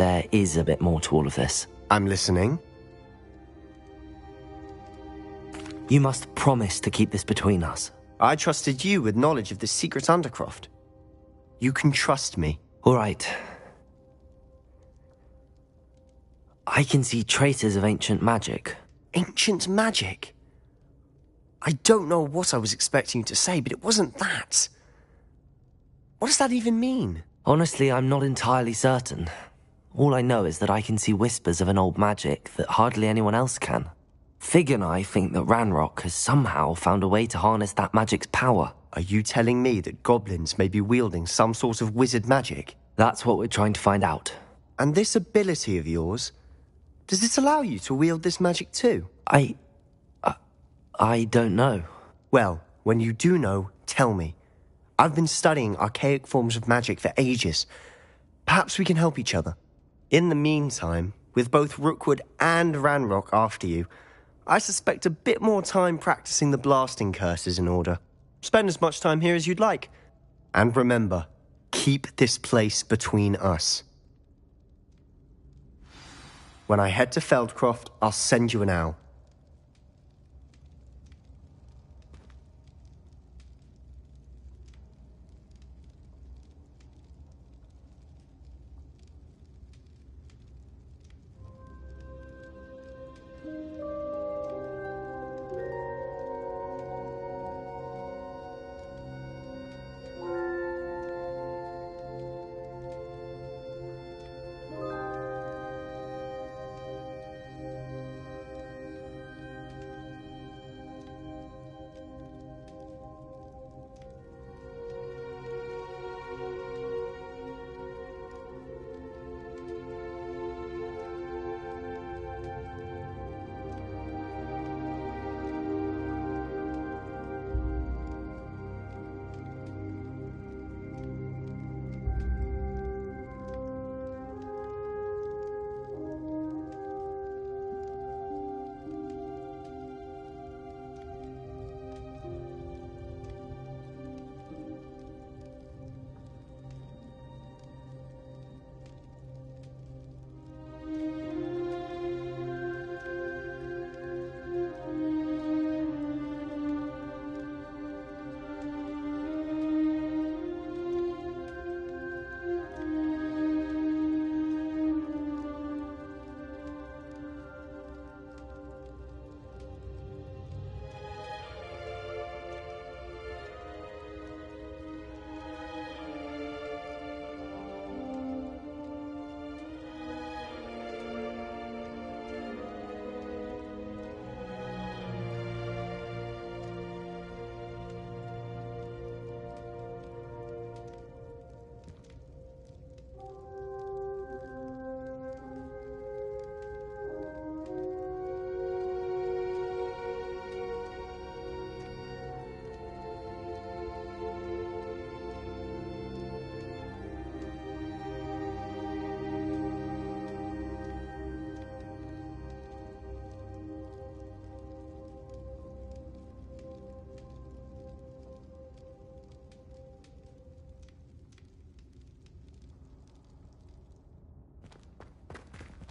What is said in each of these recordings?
There is a bit more to all of this. I'm listening. You must promise to keep this between us. I trusted you with knowledge of the secret Undercroft. You can trust me. All right. I can see traces of ancient magic. Ancient magic? I don't know what I was expecting you to say, but it wasn't that. What does that even mean? Honestly, I'm not entirely certain. All I know is that I can see whispers of an old magic that hardly anyone else can. Fig and I think that Ranrock has somehow found a way to harness that magic's power. Are you telling me that goblins may be wielding some sort of wizard magic? That's what we're trying to find out. And this ability of yours, does it allow you to wield this magic too? I don't know. Well, when you do know, tell me. I've been studying archaic forms of magic for ages. Perhaps we can help each other. In the meantime, with both Rookwood and Ranrock after you, I suspect a bit more time practicing the blasting curse is in order. Spend as much time here as you'd like. And remember, keep this place between us. When I head to Feldcroft, I'll send you an owl.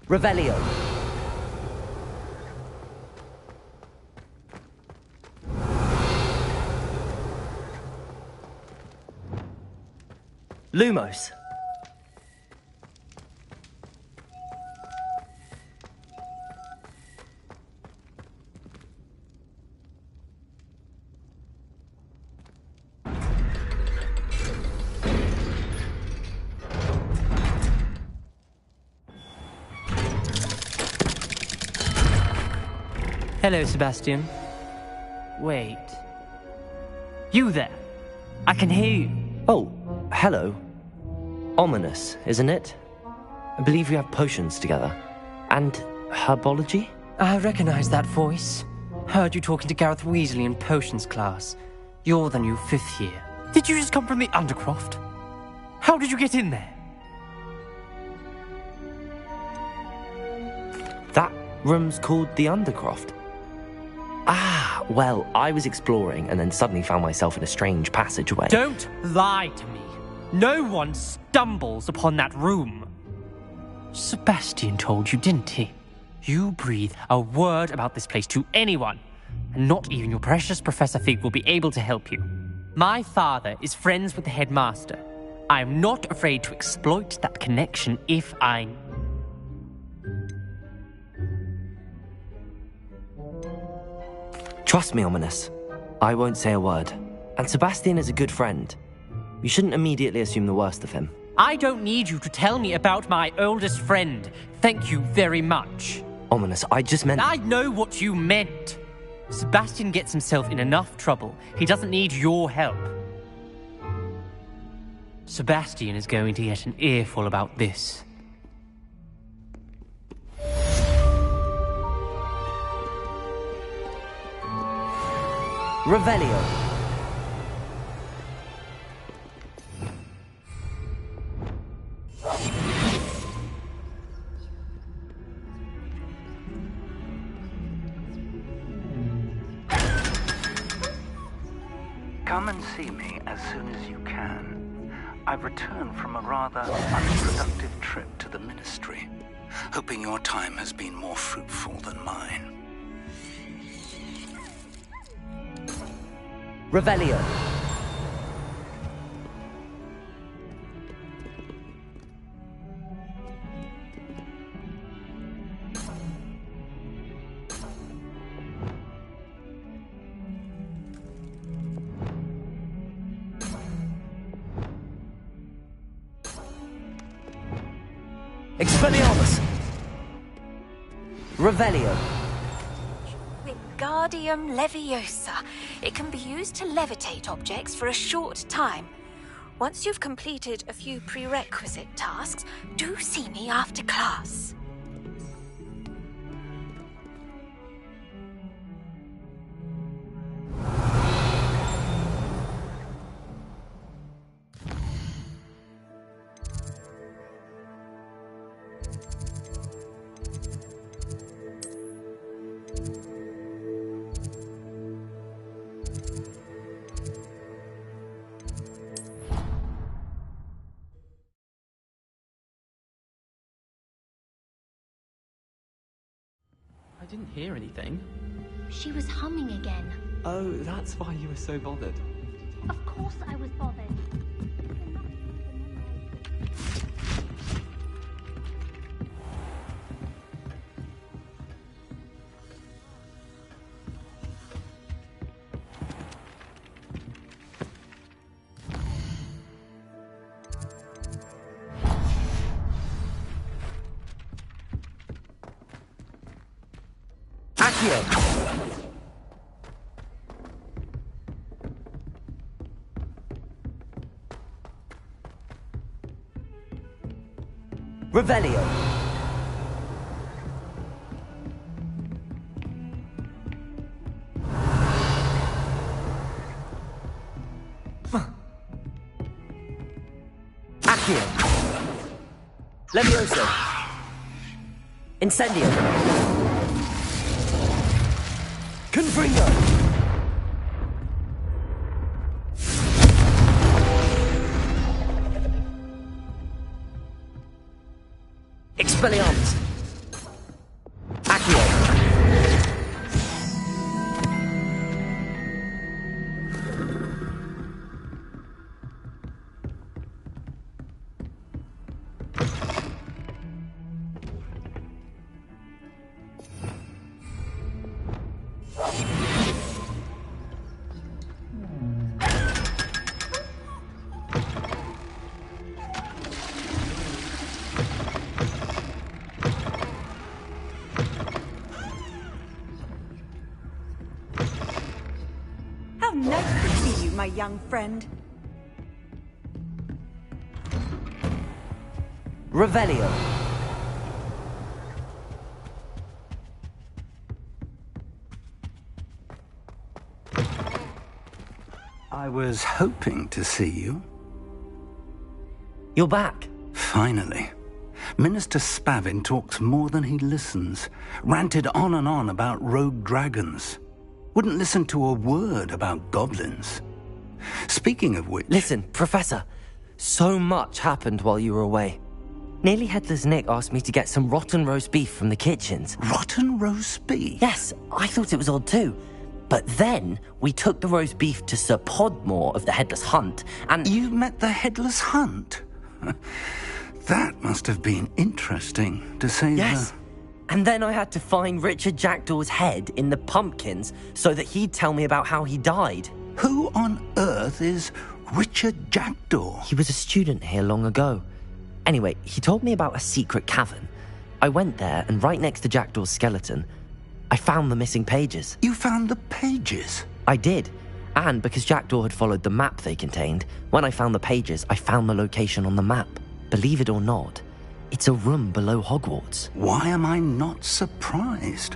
Revelio. Lumos. Hello, Sebastian. Wait. You there? I can hear you. Oh, hello. Ominous, isn't it? I believe we have potions together. And herbology? I recognize that voice. Heard you talking to Gareth Weasley in potions class. You're the new 5th year. Did you just come from the Undercroft? How did you get in there? That room's called the Undercroft. Ah, well, I was exploring and then suddenly found myself in a strange passageway. Don't lie to me. No one stumbles upon that room. Sebastian told you, didn't he? You breathe a word about this place to anyone, and not even your precious Professor Fig will be able to help you. My father is friends with the headmaster. I am not afraid to exploit that connection if I... Trust me, Ominous. I won't say a word. And Sebastian is a good friend. You shouldn't immediately assume the worst of him. I don't need you to tell me about my oldest friend. Thank you very much. Ominous, I just meant... I know what you meant. Sebastian gets himself in enough trouble. He doesn't need your help. Sebastian is going to get an earful about this. Revelio. Come and see me as soon as you can. I've returned from a rather unproductive trip to the Ministry, hoping your time has been more fruitful than mine. Revelio. Expelliarmus! Revelio. Wingardium Leviosa. It can be used to levitate objects for a short time. Once you've completed a few prerequisite tasks, do see me after class. I didn't hear anything. She was humming again. Oh, that's why you were so bothered. Of course I was bothered. Accio. Revelio. Accio. Levioso. Incendio. Confringo. Expelliarmus. Accio. How nice to see you, my young friend. Revelio. I was hoping to see you. You're back. Finally. Minister Spavin talks more than he listens. Ranted on and on about rogue dragons. Wouldn't listen to a word about goblins. Speaking of which... Listen, Professor. So much happened while you were away. Nearly Headless Nick asked me to get some rotten roast beef from the kitchens. Rotten roast beef? Yes, I thought it was odd too. But then we took the roast beef to Sir Podmore of the Headless Hunt, and... You met the Headless Hunt? That must have been interesting, to say Yes. And then I had to find Richard Jackdaw's head in the pumpkins so that he'd tell me about how he died. Who on earth is Richard Jackdaw? He was a student here long ago. Anyway, he told me about a secret cavern. I went there, and right next to Jackdaw's skeleton, I found the missing pages. You found the pages? I did. And because Jackdaw had followed the map they contained, when I found the pages, I found the location on the map. Believe it or not, it's a room below Hogwarts. Why am I not surprised?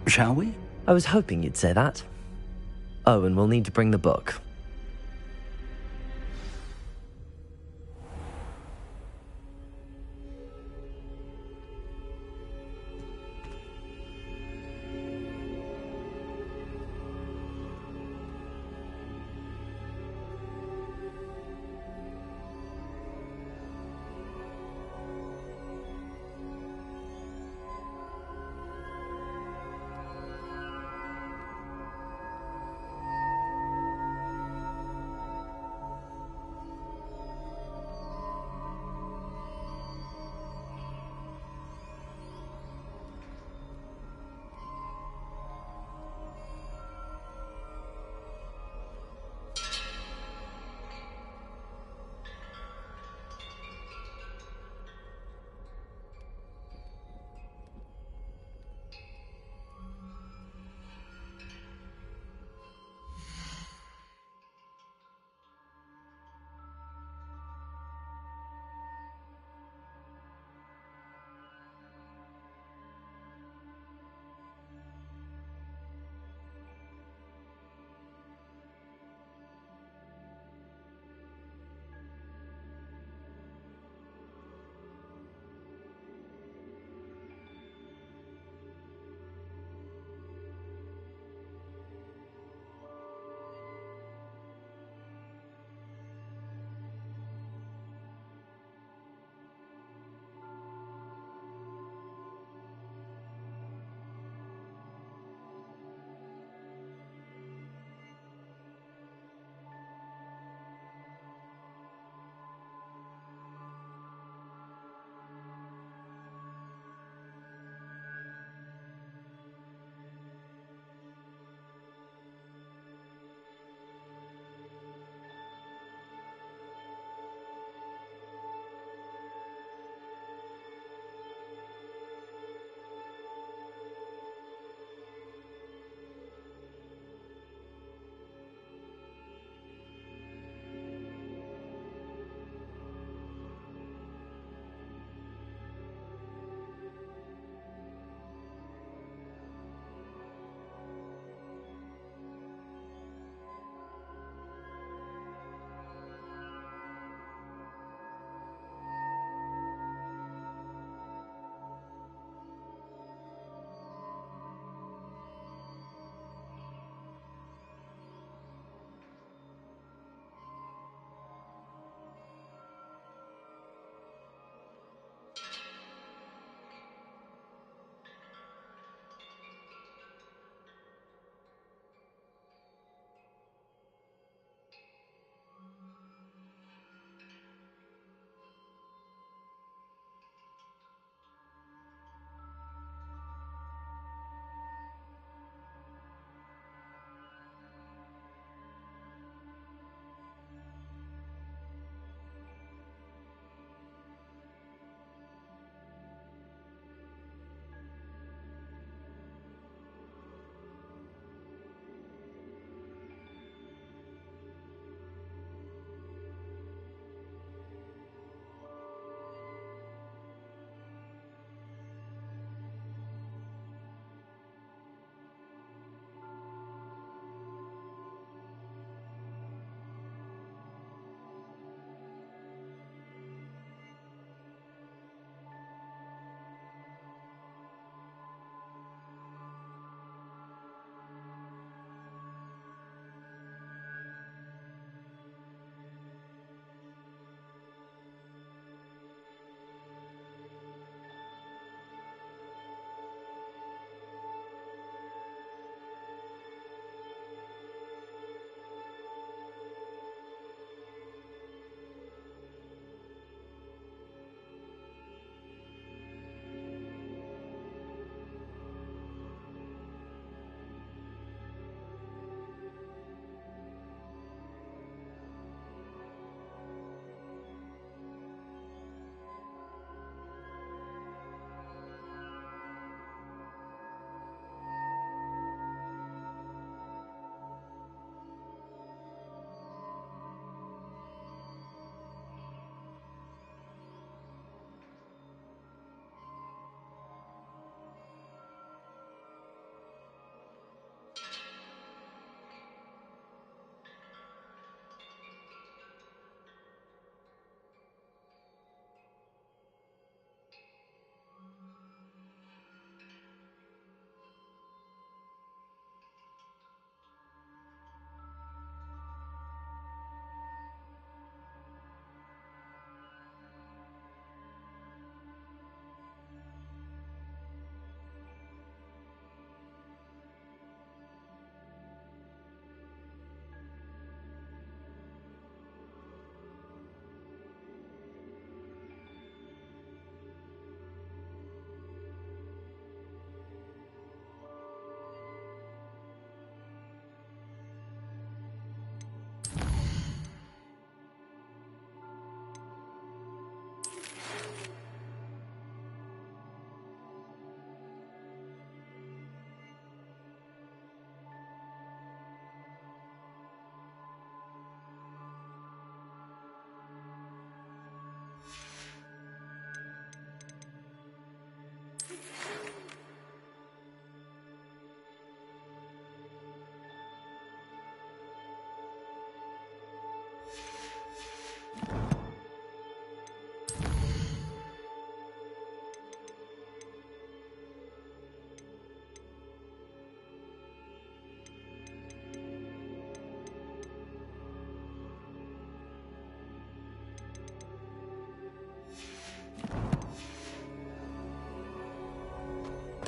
Shall we? I was hoping you'd say that. Oh, and we'll need to bring the book.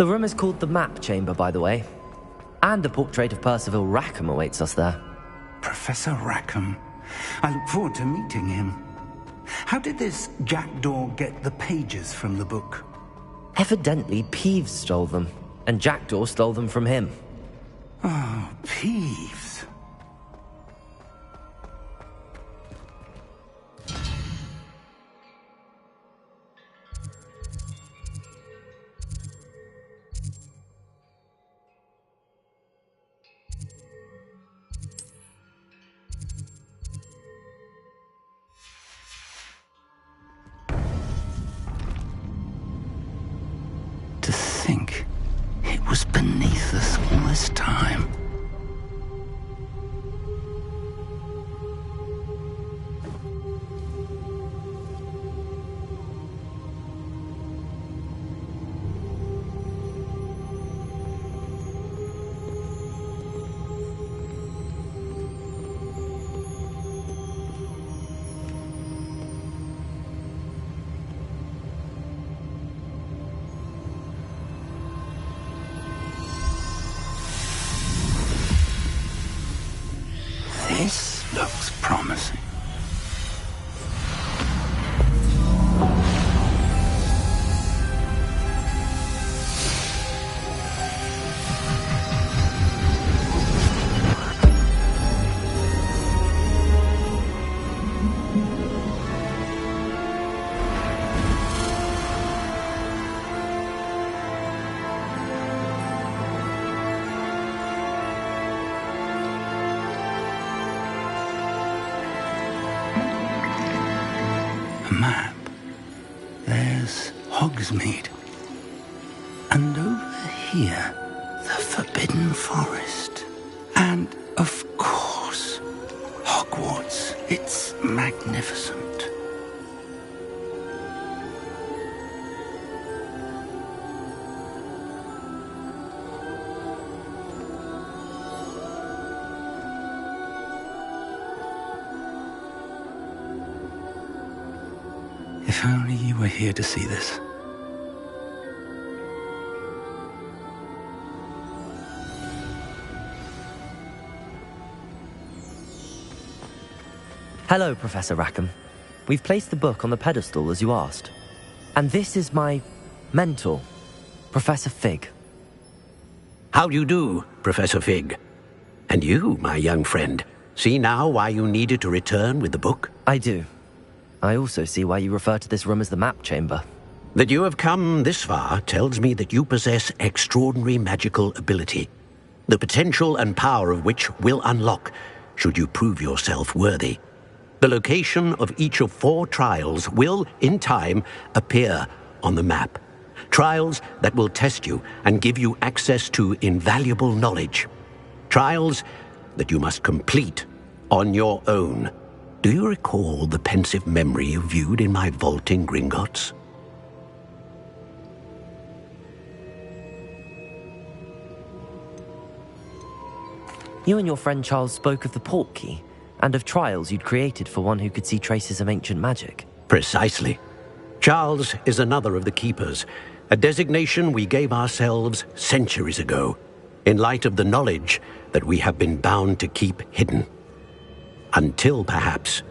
The room is called the Map Chamber, by the way. And a portrait of Percival Rackham awaits us there. Professor Rackham. I look forward to meeting him. How did this jackdaw get the pages from the book? Evidently, Peeves stole them, and Jackdaw stole them from him. Oh, Peeves. To think it was beneath us all this time. This looks promising. Map. There's Hogsmeade. And over here, the Forbidden Forest. And, of course, Hogwarts. It's magnificent. If only you were here to see this. Hello, Professor Rackham. We've placed the book on the pedestal as you asked. And this is my mentor, Professor Fig. How do you do, Professor Fig? And you, my young friend, see now why you needed to return with the book? I do. I also see why you refer to this room as the Map Chamber. That you have come this far tells me that you possess extraordinary magical ability, the potential and power of which will unlock should you prove yourself worthy. The location of each of 4 trials will, in time, appear on the map. Trials that will test you and give you access to invaluable knowledge. Trials that you must complete on your own. Do you recall the pensive memory you viewed in my vault in Gringotts? You and your friend Charles spoke of the portkey, and of trials you'd created for one who could see traces of ancient magic. Precisely. Charles is another of the Keepers, a designation we gave ourselves centuries ago, in light of the knowledge that we have been bound to keep hidden. Until, perhaps,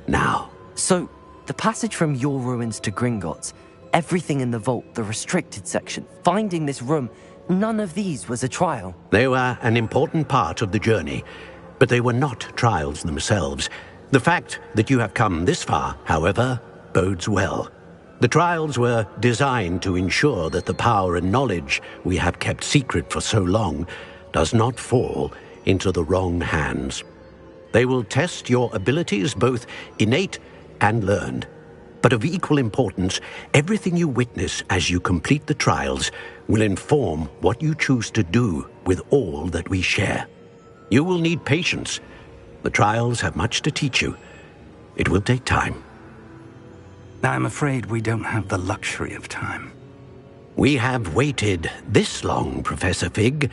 now. So, the passage from your ruins to Gringotts, everything in the vault, the restricted section, finding this room, none of these was a trial. They were an important part of the journey, but they were not trials themselves. The fact that you have come this far, however, bodes well. The trials were designed to ensure that the power and knowledge we have kept secret for so long does not fall into the wrong hands. They will test your abilities, both innate and learned. But of equal importance, everything you witness as you complete the trials will inform what you choose to do with all that we share. You will need patience. The trials have much to teach you. It will take time. I'm afraid we don't have the luxury of time. We have waited this long, Professor Fig.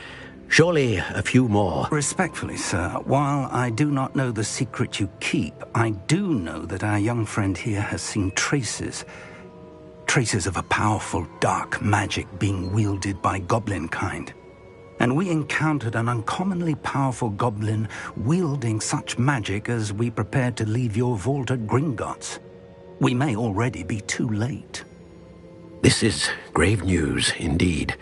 Surely a few more. Respectfully, sir, while I do not know the secret you keep, I do know that our young friend here has seen traces. traces of a powerful dark magic being wielded by goblin kind. And we encountered an uncommonly powerful goblin wielding such magic as we prepared to leave your vault at Gringotts. We may already be too late. This is grave news indeed.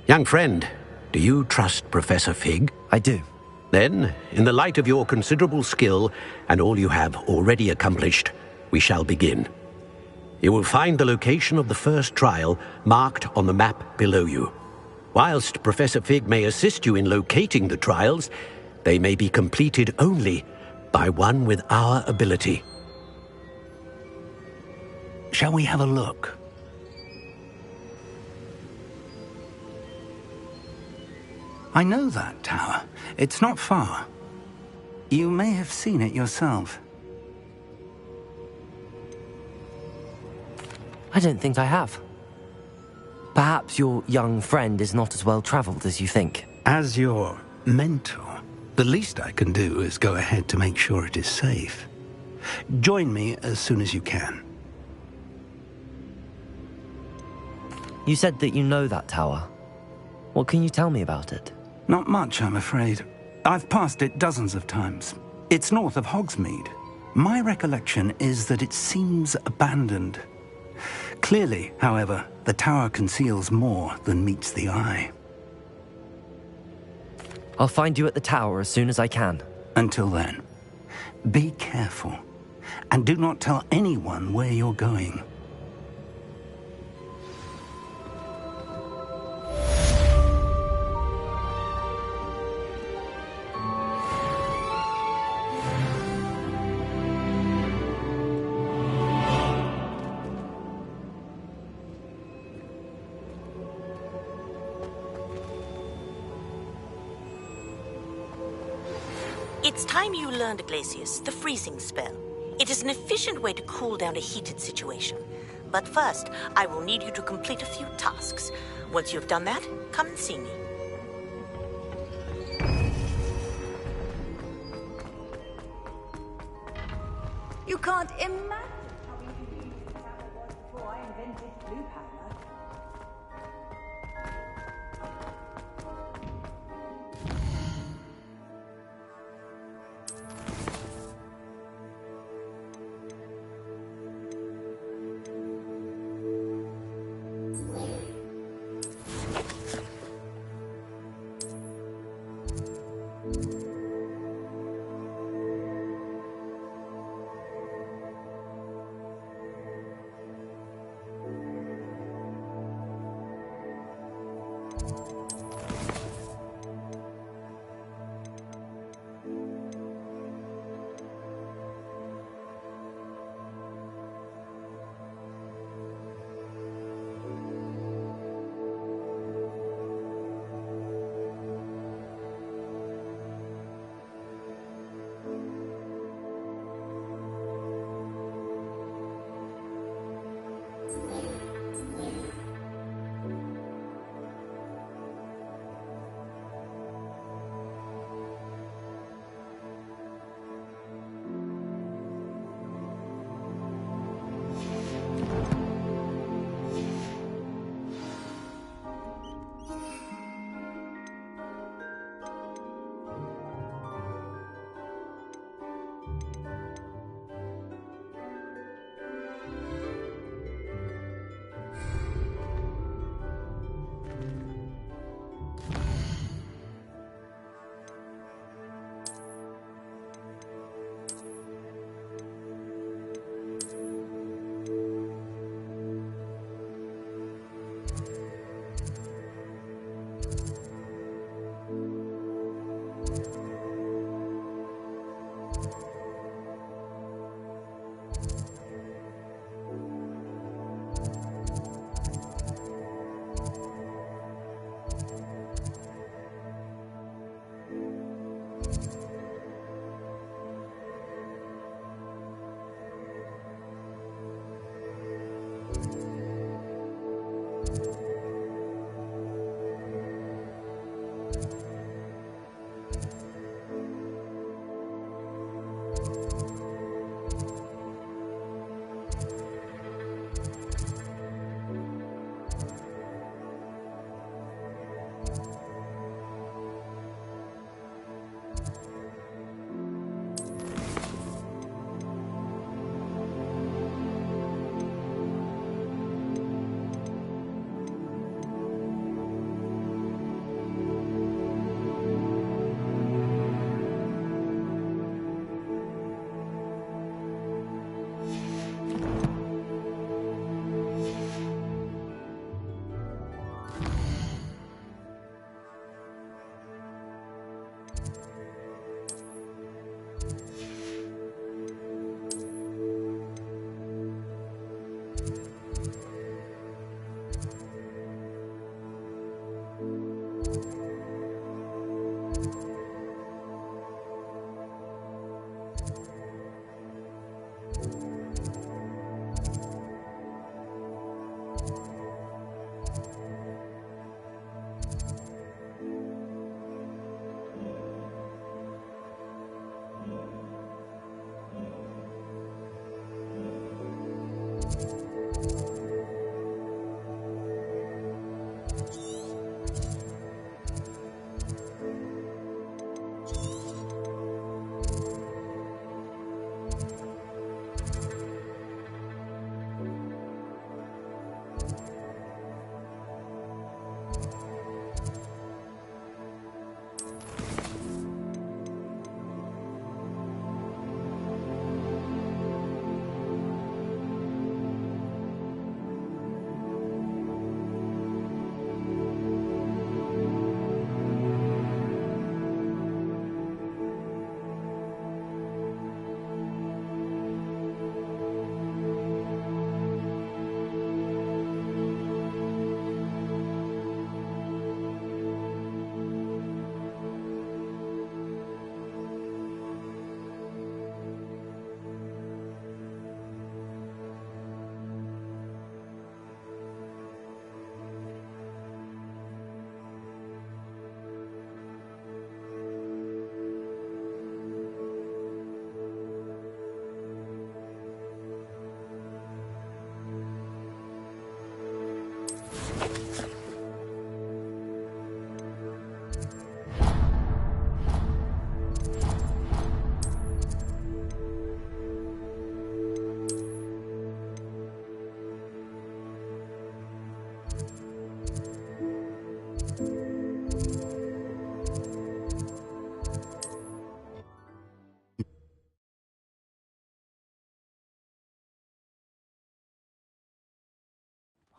Young friend, do you trust Professor Fig? I do. Then, in the light of your considerable skill and all you have already accomplished, we shall begin. You will find the location of the first trial marked on the map below you. Whilst Professor Fig may assist you in locating the trials, they may be completed only by one with our ability. Shall we have a look? I know that tower. It's not far. You may have seen it yourself. I don't think I have. Perhaps your young friend is not as well traveled as you think. As your mentor, the least I can do is go ahead to make sure it is safe. Join me as soon as you can. You said that you know that tower. What can you tell me about it? Not much, I'm afraid. I've passed it dozens of times. It's north of Hogsmeade. My recollection is that it seems abandoned. Clearly, however, the tower conceals more than meets the eye. I'll find you at the tower as soon as I can. Until then, be careful, and do not tell anyone where you're going. It's time you learned, Glacius, the freezing spell. It is an efficient way to cool down a heated situation. But first, I will need you to complete a few tasks. Once you've done that, come and see me. You can't imagine how easy these travel was before I invented blue powder.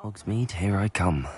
Hogsmeade, here I come.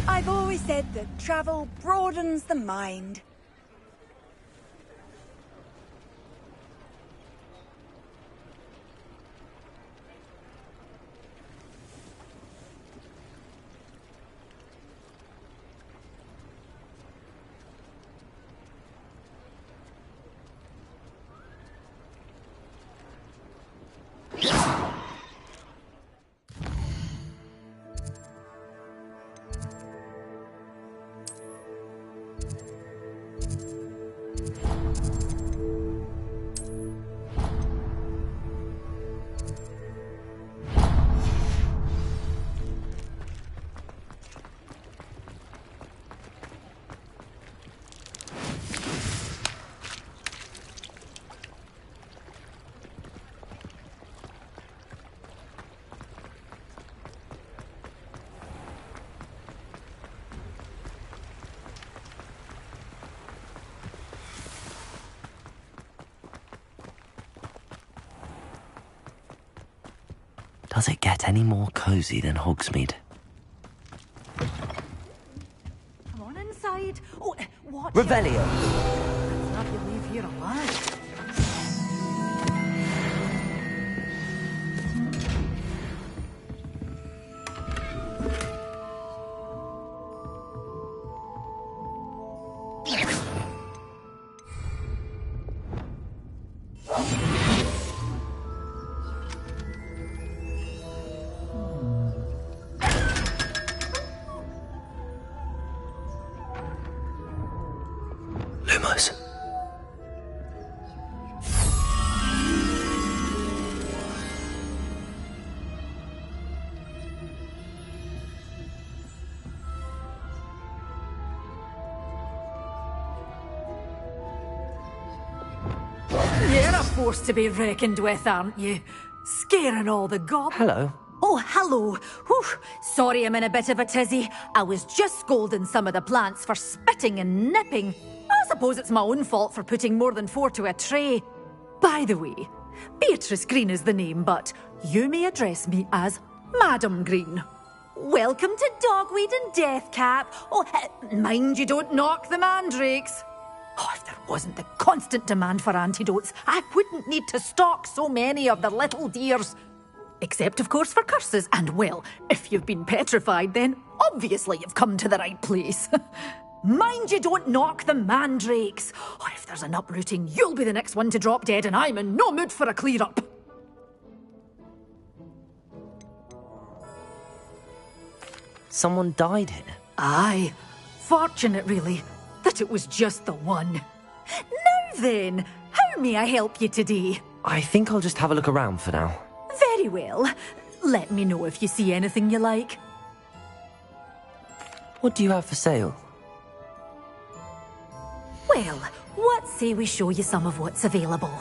I've always said that travel broadens the mind. Does it get any more cozy than Hogsmeade? Come on inside. Oh, watch Revelio! Let's have you leave here alive. Lumos. You're a force to be reckoned with, aren't you? Scaring all the gob. Hello. Oh, hello. Whew. Sorry I'm in a bit of a tizzy. I was just scolding some of the plants for spitting and nipping. I suppose it's my own fault for putting more than 4 to a tray. By the way, Beatrice Green is the name, but you may address me as Madam Green. Welcome to Dogweed and Deathcap. Oh, mind you don't knock the mandrakes. Oh, if there wasn't the constant demand for antidotes, I wouldn't need to stock so many of the little dears. Except, of course, for curses. And, well, if you've been petrified, then obviously you've come to the right place. Mind you don't knock the mandrakes. Oh, if there's an uprooting, you'll be the next one to drop dead, and I'm in no mood for a clear-up. Someone died here. Aye. Fortunate, really, that it was just the one. Now then, how may I help you today? I think I'll just have a look around for now. Very well. Let me know if you see anything you like. What do you have for sale? Well, what say we show you some of what's available?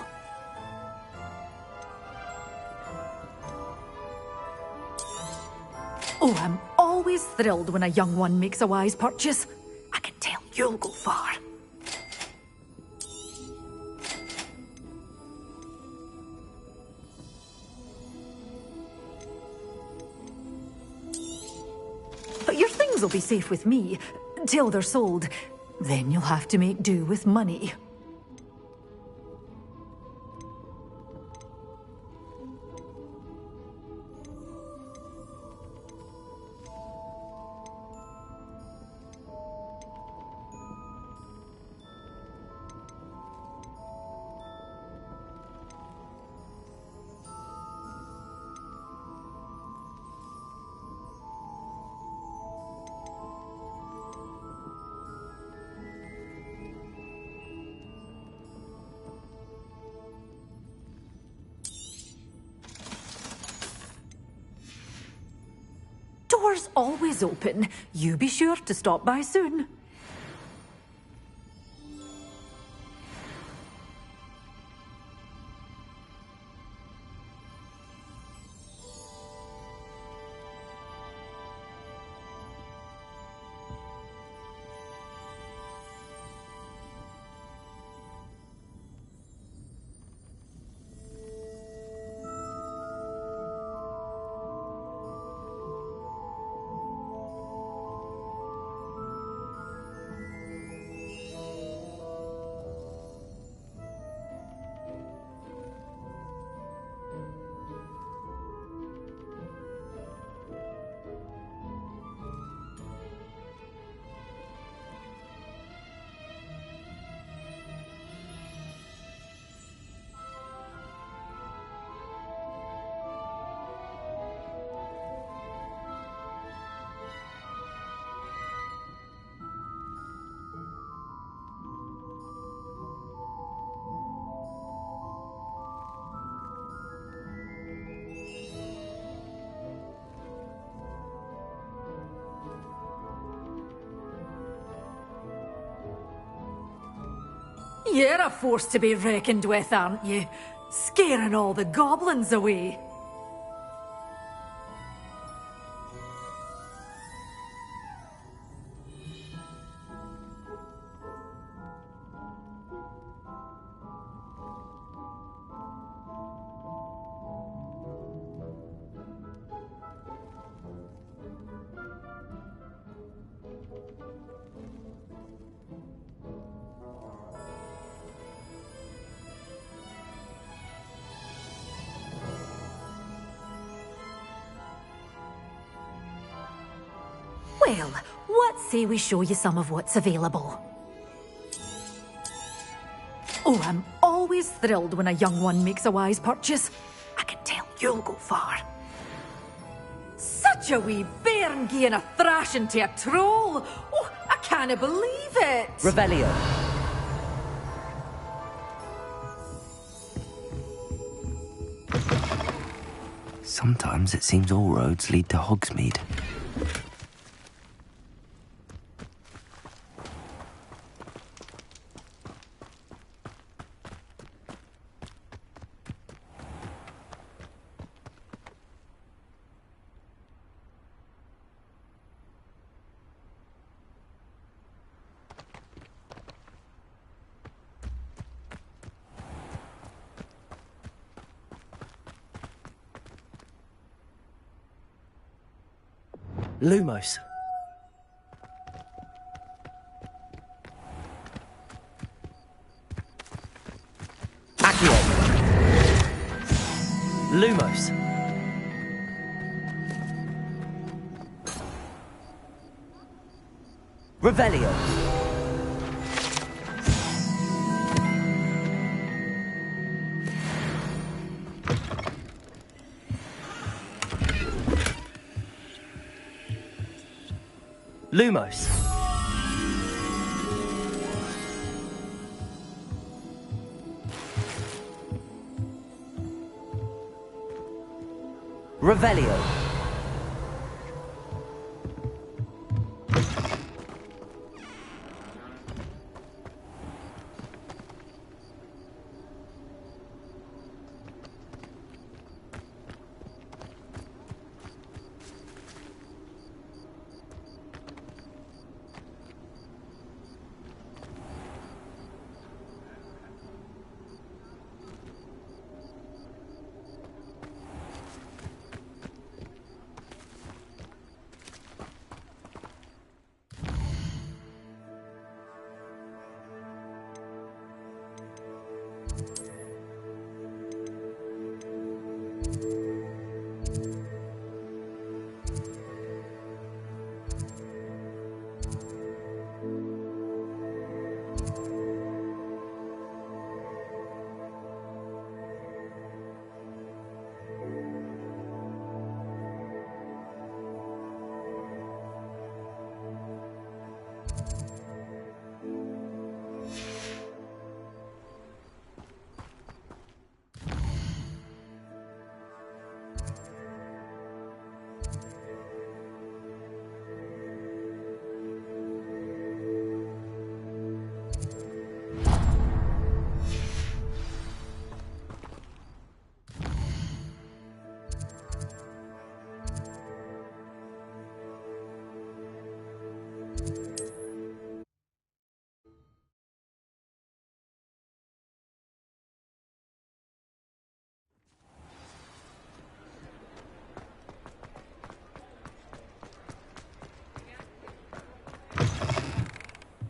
Oh, I'm always thrilled when a young one makes a wise purchase. I can tell you'll go far. But your things will be safe with me, till they're sold. Then you'll have to make do with money. Door's always open. You be sure to stop by soon. You're a force to be reckoned with, aren't you? Scaring all the goblins away. Well, what say we show you some of what's available? Oh, I'm always thrilled when a young one makes a wise purchase. I can tell you'll go far. Such a wee bairn gieing a thrashing to a troll! Oh, I can't believe it! Revelio. Sometimes it seems all roads lead to Hogsmeade. Lumos. Accio. Lumos. Revelio. Lumos. Revelio.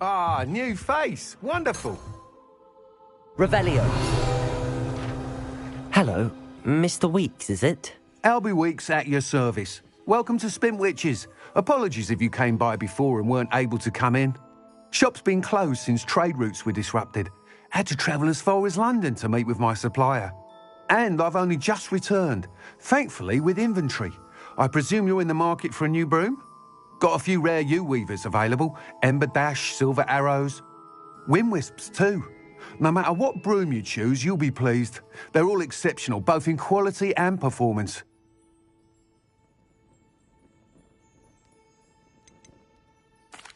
Ah, new face. Wonderful. Revelio. Hello, Mr. Weeks, is it? Albie Weeks at your service. Welcome to Spintwitches. Apologies if you came by before and weren't able to come in. Shop's been closed since trade routes were disrupted. Had to travel as far as London to meet with my supplier. And I've only just returned, thankfully with inventory. I presume you're in the market for a new broom? Got a few rare U-weavers available. Ember Dash, Silver Arrows. Wind Wisps too. No matter what broom you choose, you'll be pleased. They're all exceptional, both in quality and performance.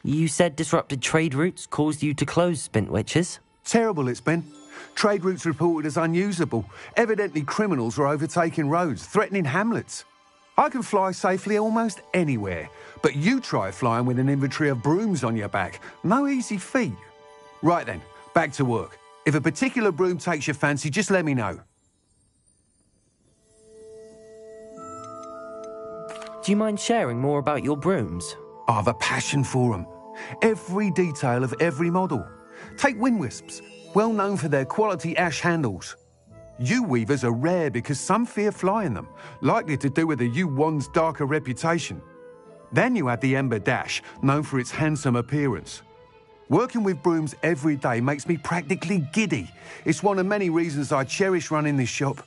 You said disrupted trade routes caused you to close Spintwitches? Terrible it's been. Trade routes reported as unusable. Evidently criminals are overtaking roads, threatening hamlets. I can fly safely almost anywhere, but you try flying with an inventory of brooms on your back. No easy feat. Right then, back to work. If a particular broom takes your fancy, just let me know. Do you mind sharing more about your brooms? I have a passion for them. Every detail of every model. Take Wind Wisps, well known for their quality ash handles. U-weavers are rare because some fear flying them, likely to do with the U-wand's darker reputation. Then you have the Ember Dash, known for its handsome appearance. Working with brooms every day makes me practically giddy. It's one of many reasons I cherish running this shop.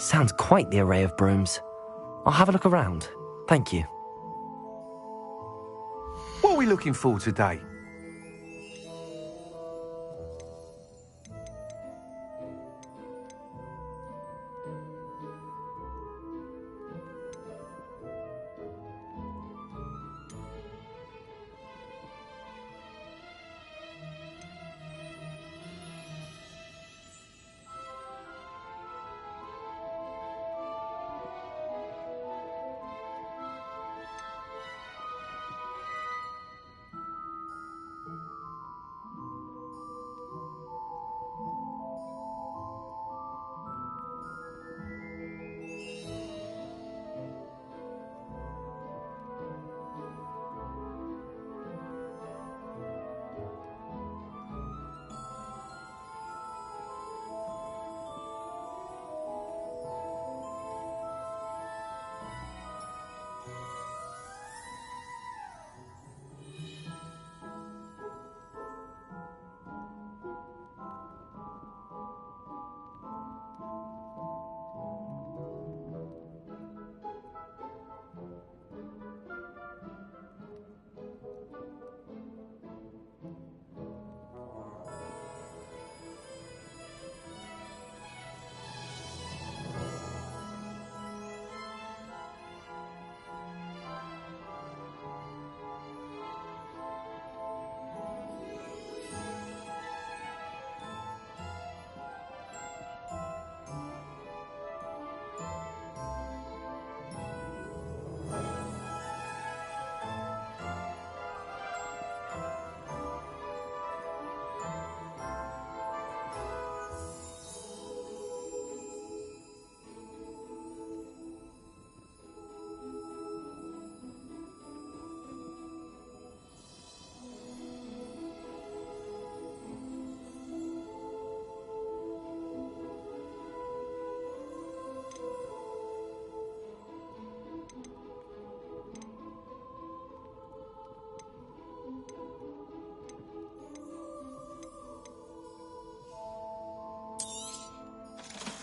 Sounds quite the array of brooms. I'll have a look around. Thank you. What are we looking for today?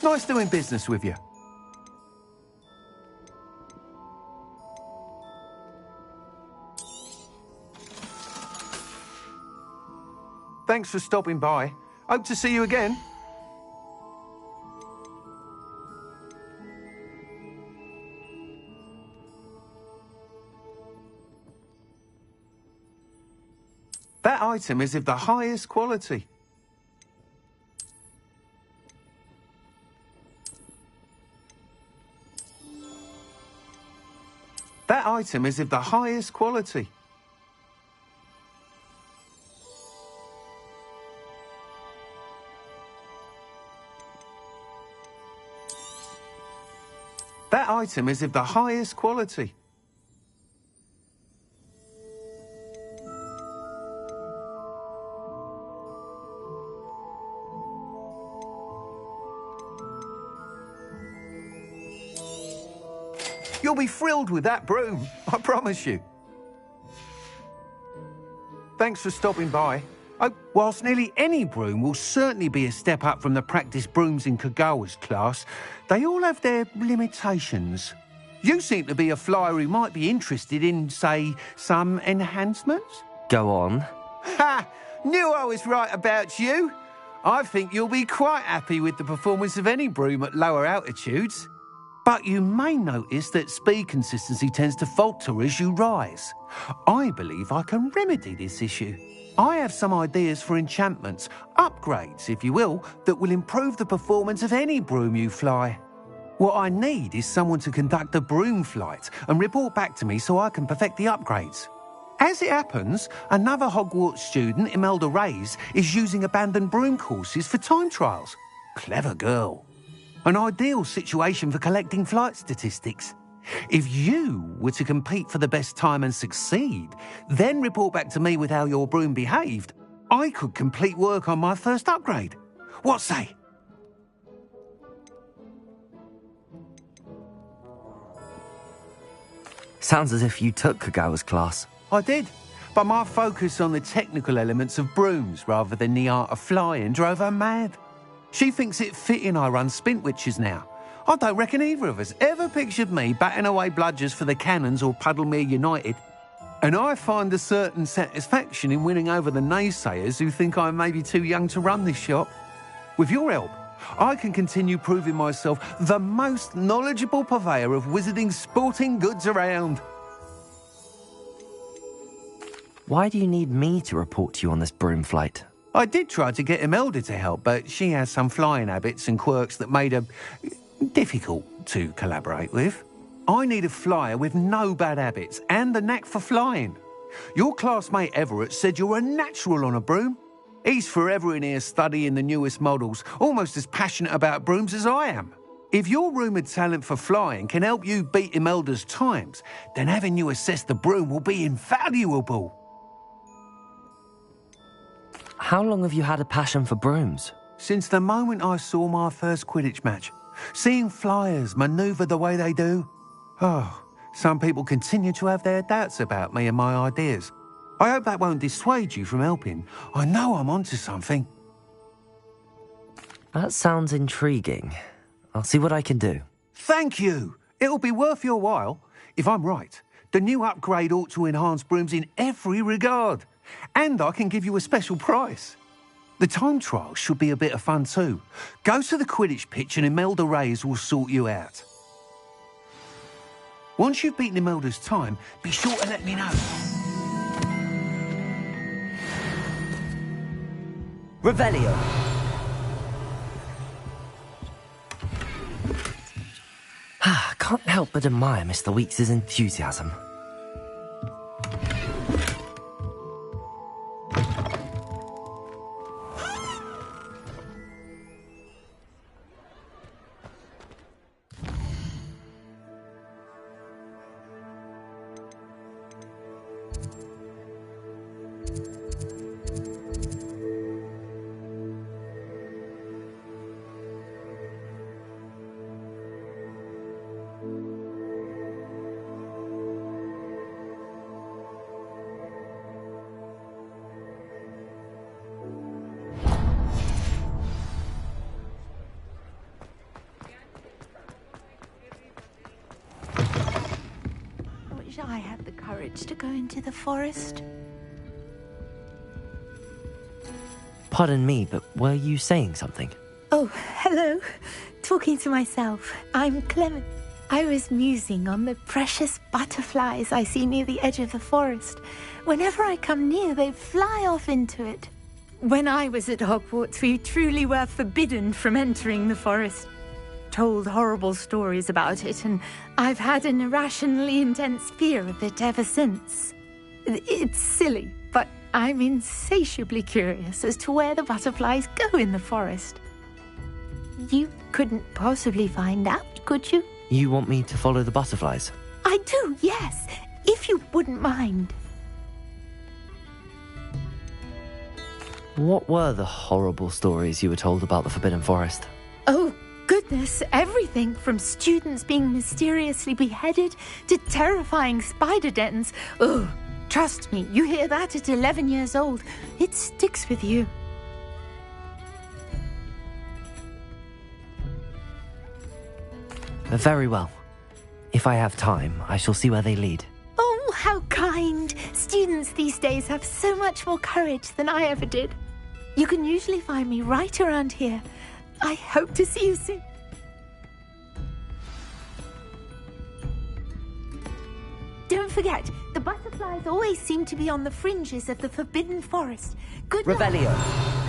Nice doing business with you. Thanks for stopping by. Hope to see you again. That item is of the highest quality. That item is of the highest quality. That item is of the highest quality. You'll be thrilled with that broom, I promise you. Thanks for stopping by. Oh, whilst nearly any broom will certainly be a step up from the practice brooms in Kagawa's class, they all have their limitations. You seem to be a flyer who might be interested in, say, some enhancements? Go on. Ha! Knew I was right about you. I think you'll be quite happy with the performance of any broom at lower altitudes. But you may notice that speed consistency tends to falter as you rise. I believe I can remedy this issue. I have some ideas for enchantments, upgrades, if you will, that will improve the performance of any broom you fly. What I need is someone to conduct a broom flight and report back to me so I can perfect the upgrades. As it happens, another Hogwarts student, Imelda Reyes, is using abandoned broom courses for time trials. Clever girl. An ideal situation for collecting flight statistics. If you were to compete for the best time and succeed, then report back to me with how your broom behaved, I could complete work on my first upgrade. What say? Sounds as if you took Kagawa's class. I did, but my focus on the technical elements of brooms rather than the art of flying drove her mad. She thinks it fitting I run Spintwitches now. I don't reckon either of us ever pictured me batting away bludgers for the Cannons or Puddlemere United. And I find a certain satisfaction in winning over the naysayers who think I'm maybe too young to run this shop. With your help, I can continue proving myself the most knowledgeable purveyor of wizarding sporting goods around. Why do you need me to report to you on this broom flight? I did try to get Imelda to help, but she has some flying habits and quirks that made her difficult to collaborate with. I need a flyer with no bad habits and the knack for flying. Your classmate Everett said you're a natural on a broom. He's forever in here studying the newest models, almost as passionate about brooms as I am. If your rumoured talent for flying can help you beat Imelda's times, then having you assess the broom will be invaluable. How long have you had a passion for brooms? Since the moment I saw my first Quidditch match. Seeing flyers manoeuvre the way they do. Oh, some people continue to have their doubts about me and my ideas. I hope that won't dissuade you from helping. I know I'm onto something. That sounds intriguing. I'll see what I can do. Thank you. It'll be worth your while. If I'm right, the new upgrade ought to enhance brooms in every regard. And I can give you a special price. The time trial should be a bit of fun too. Go to the Quidditch pitch and Imelda Reyes will sort you out. Once you've beaten Imelda's time, be sure to let me know. Revelio. Can't help but admire Mr. Weeks' enthusiasm. I had the courage to go into the forest. Pardon me, but were you saying something? Oh, hello. Talking to myself. I'm Clement. I was musing on the precious butterflies I see near the edge of the forest. Whenever I come near, they fly off into it. When I was at Hogwarts, we truly were forbidden from entering the forest. Told horrible stories about it, and I've had an irrationally intense fear of it ever since. It's silly, but I'm insatiably curious as to where the butterflies go in the forest. You couldn't possibly find out, could you? You want me to follow the butterflies? I do, yes, if you wouldn't mind. What were the horrible stories you were told about the Forbidden Forest? Oh, goodness, everything from students being mysteriously beheaded to terrifying spider dens. Oh, trust me, you hear that at 11 years old, it sticks with you. Very well. If I have time, I shall see where they lead. Oh, how kind. Students these days have so much more courage than I ever did. You can usually find me right around here. I hope to see you soon. Don't forget, the butterflies always seem to be on the fringes of the Forbidden Forest. Good luck. Revelio.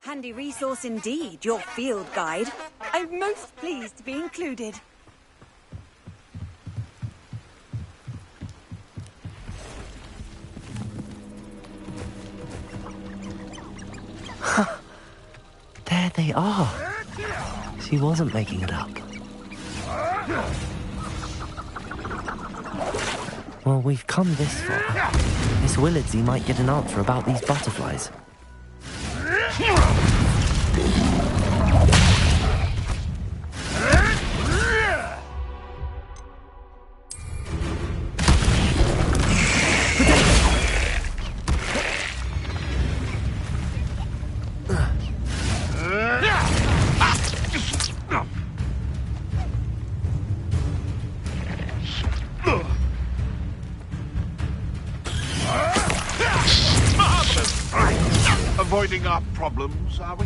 Handy resource indeed, your field guide. I'm most pleased to be included. There they are. She wasn't making it up. Well, we've come this far. Miss Willardsey might get an answer about these butterflies. Avoiding our problems, are we?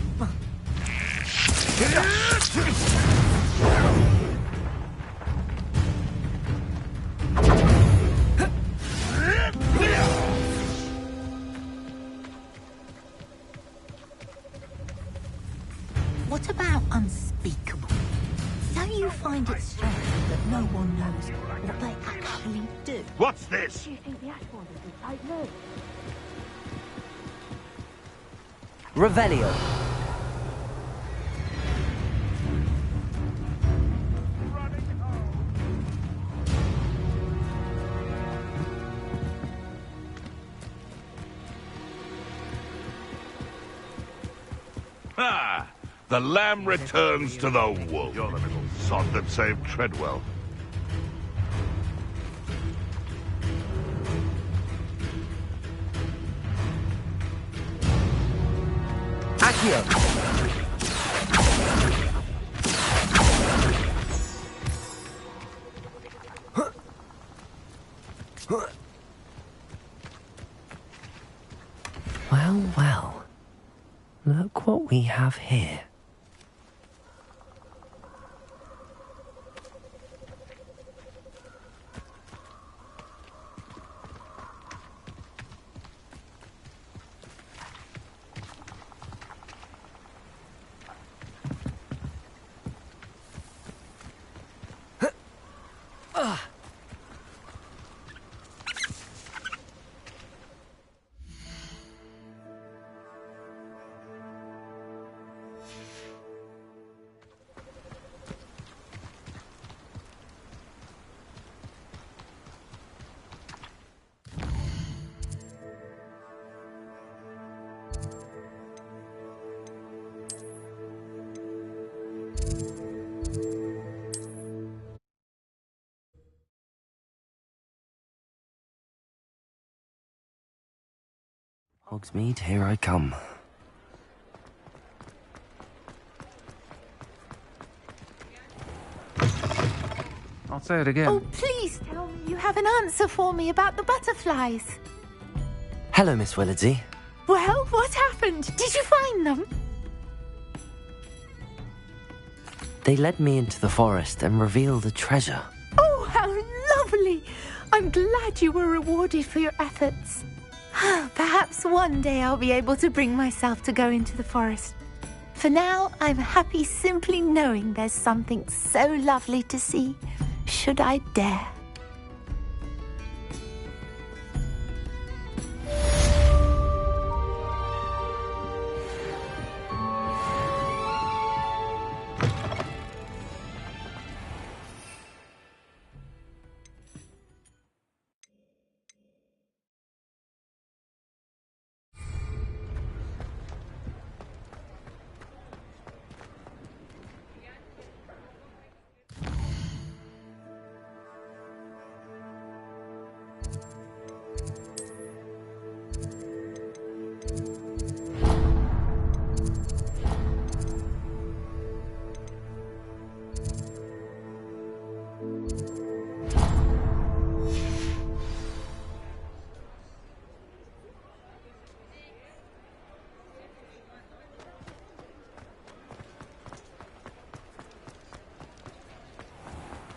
What about unspeakable? Don't you find it strange that no one knows what they actually do? What's this? Do you think the Ashwand is tight-lipped? Revelio. Ah, the lamb returns to the wool. You're the little sod that saved Treadwell. Well, well. Look what we have here. Hogsmeade, here I come. I'll say it again. Oh, please tell me you have an answer for me about the butterflies. Hello, Miss Willardsey. Well, what happened? Did you find them? They led me into the forest and revealed a treasure. Oh, how lovely! I'm glad you were rewarded for your efforts. Perhaps one day I'll be able to bring myself to go into the forest. For now, I'm happy simply knowing there's something so lovely to see, should I dare.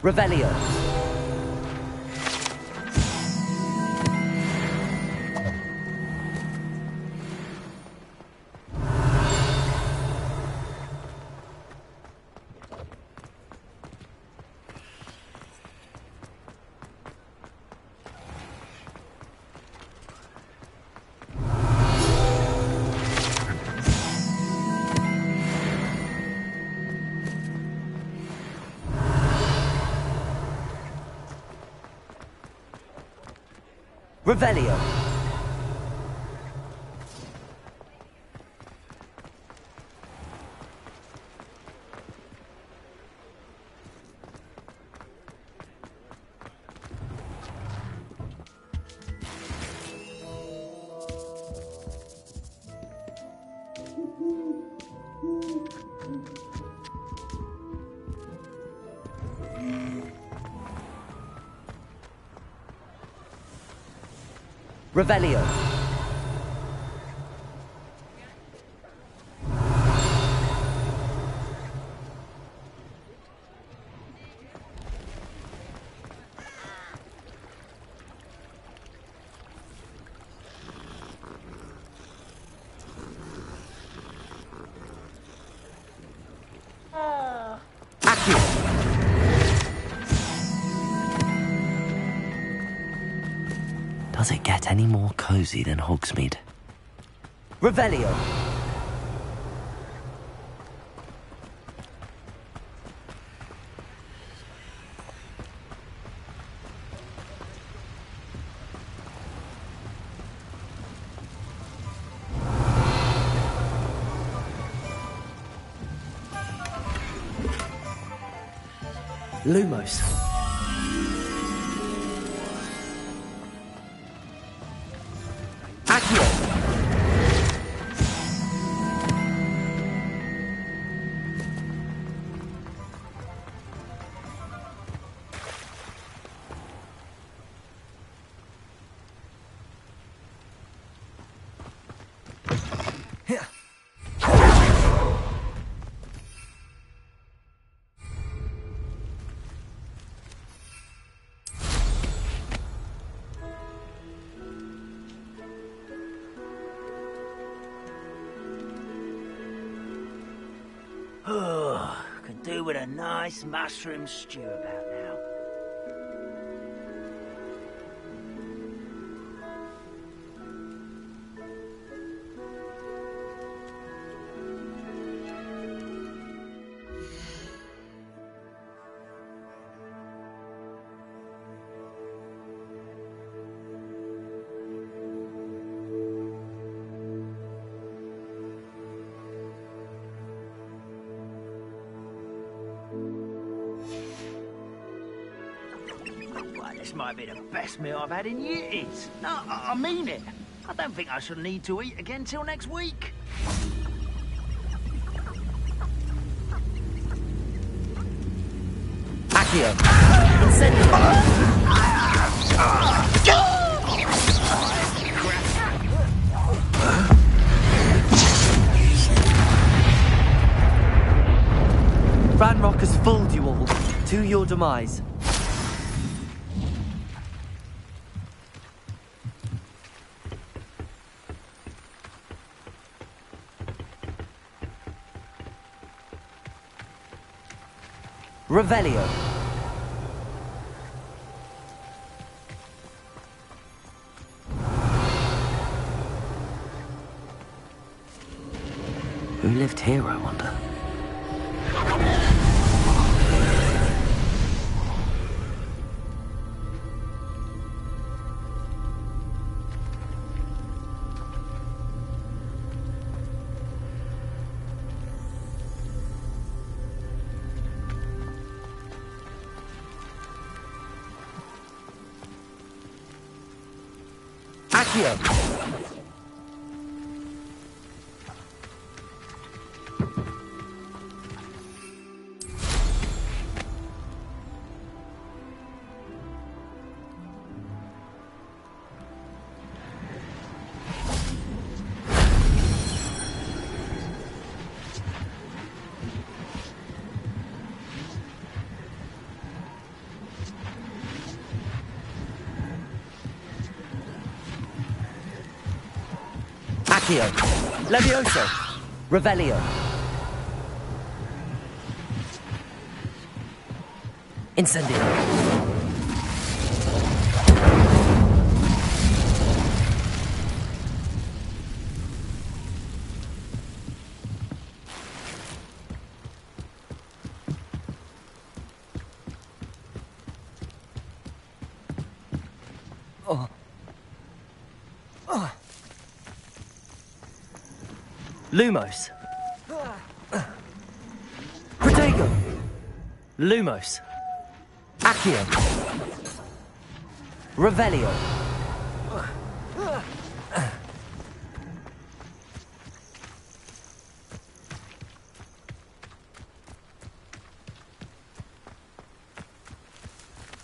Revelio. Revelio. Revelio. Does it get any more cozy than Hogsmeade? Revelio. Lumos. Could do with a nice mushroom stew about now. This might be the best meal I've had in years. No, I mean it. I don't think I shall need to eat again till next week. Accio. Incendio. Ranrock has fooled you all. To your demise. Revelio. Who lived here, I wonder? Accio. Accio. Levioso. Revelio. Incendio. Lumos. Protego. Lumos. Accio. Revelio.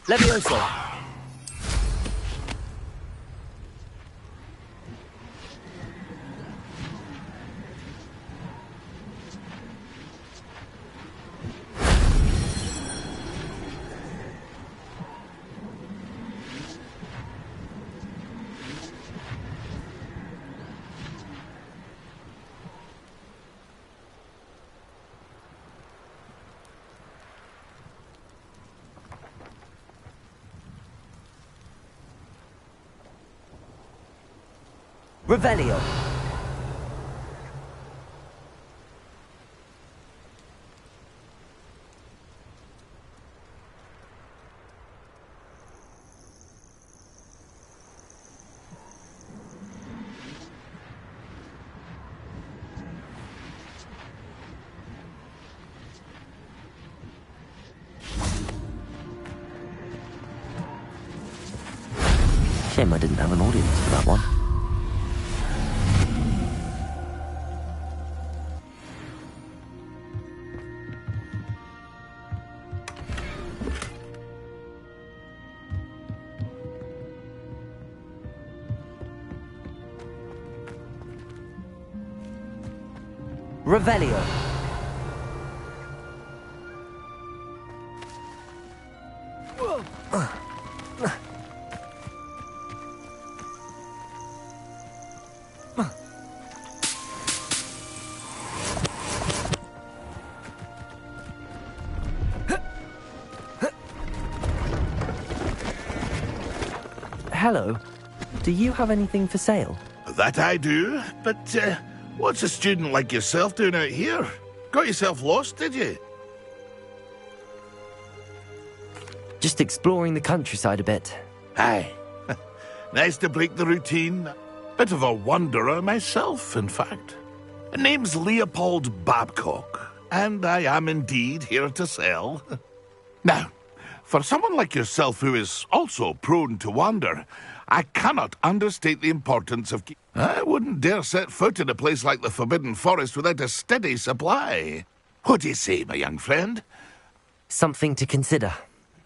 Levioso. Revelio. Shame I didn't have an audience for that one. Revelio. Hello. Do you have anything for sale? That I do, but what's a student like yourself doing out here? Got yourself lost, did you? Just exploring the countryside a bit. Aye. Nice to break the routine. Bit of a wanderer myself, in fact. Name's Leopold Babcock, and I am indeed here to sell. Now, for someone like yourself who is also prone to wander, I cannot understate the importance of... I wouldn't dare set foot in a place like the Forbidden Forest without a steady supply. What do you say, my young friend? Something to consider.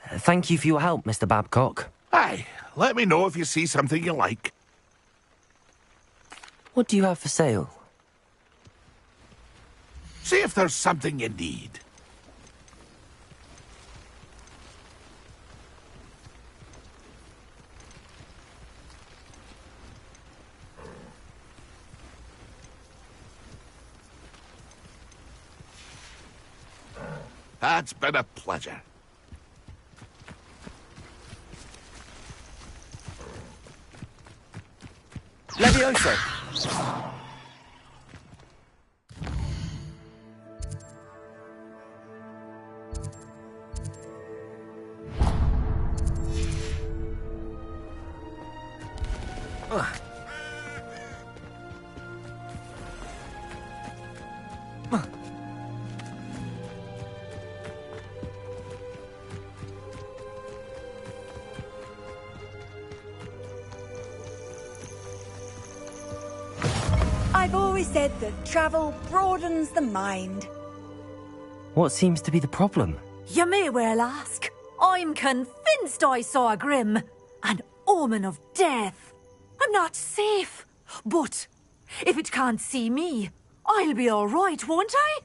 Thank you for your help, Mr. Babcock. Aye, let me know if you see something you like. What do you have for sale? See if there's something you need. That's been a pleasure. Levioso. I've always said that travel broadens the mind. What seems to be the problem? You may well ask. I'm convinced I saw a grim, an omen of death. I'm not safe, but if it can't see me, I'll be all right, won't I?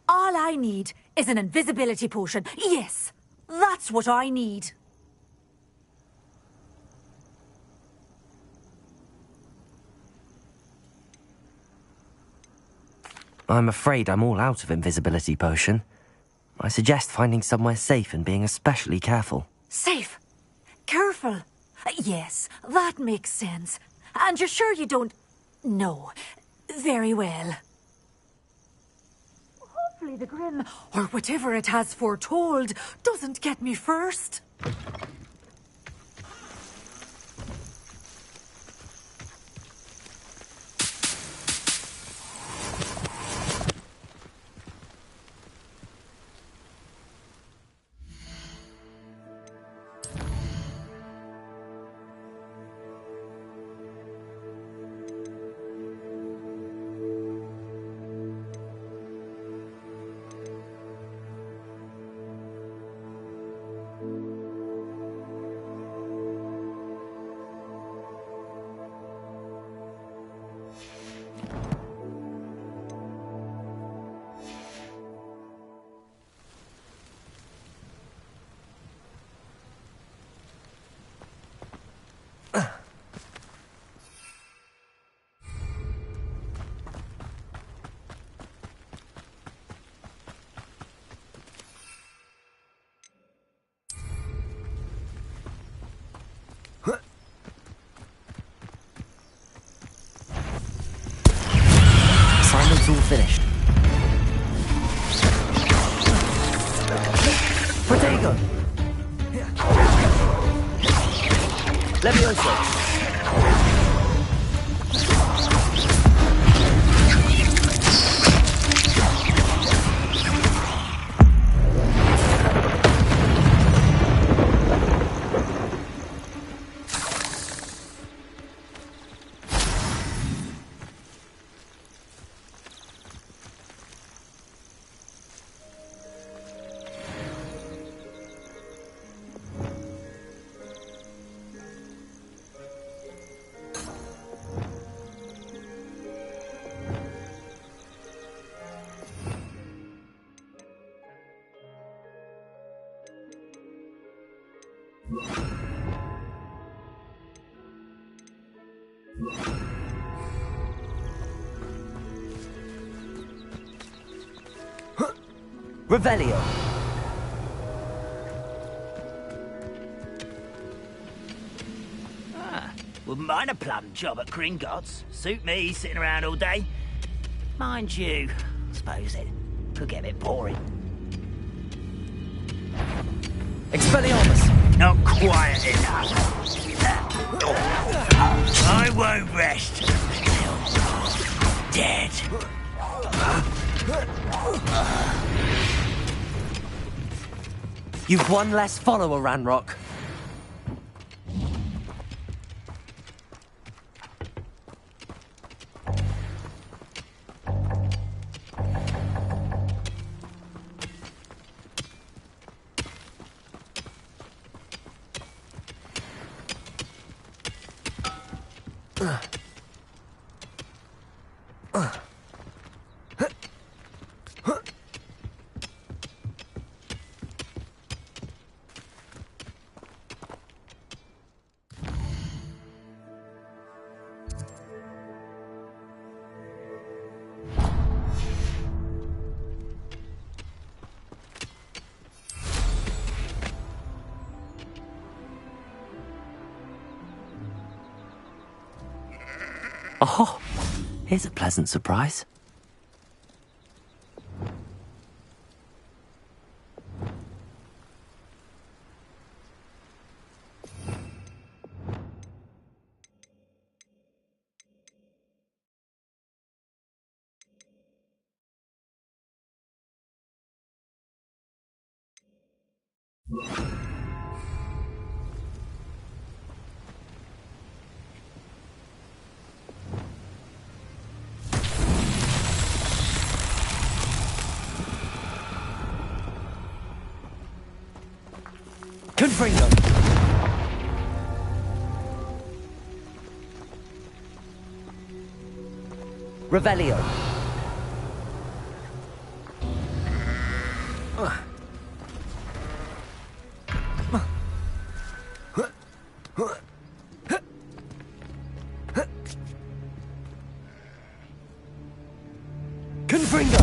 All I need is an invisibility potion. Yes, that's what I need. I'm afraid I'm all out of invisibility potion. I suggest finding somewhere safe and being especially careful. Safe? Careful? Yes, that makes sense. And you're sure you don't... No. Very well. Hopefully the Grim, or whatever it has foretold, doesn't get me first. Assignment's all finished. Protego! Levioso! Revelio. Wouldn't mind a plum job at Gringotts. Suit me, sitting around all day. Mind you, I suppose it could get a bit boring. Expelliarmus! Not quiet enough. I won't rest until dead. You've one less follower, Ranrock. Oh, here's a pleasant surprise. Confringo! Revelio! Confringo!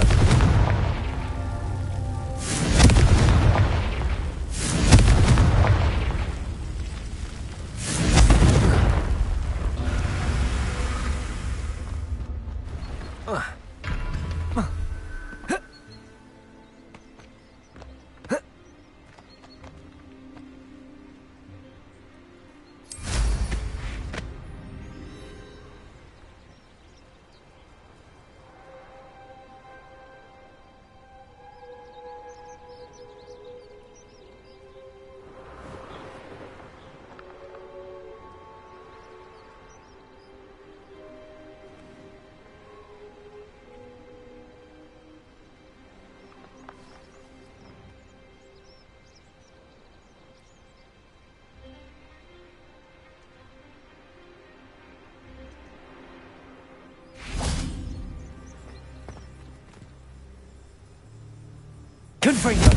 Confringo!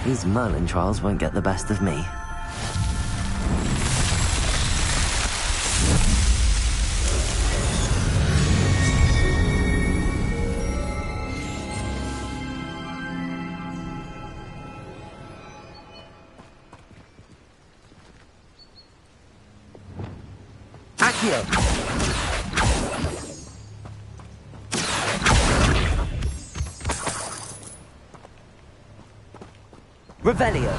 These Merlin trials won't get the best of me. Accio! Revelio!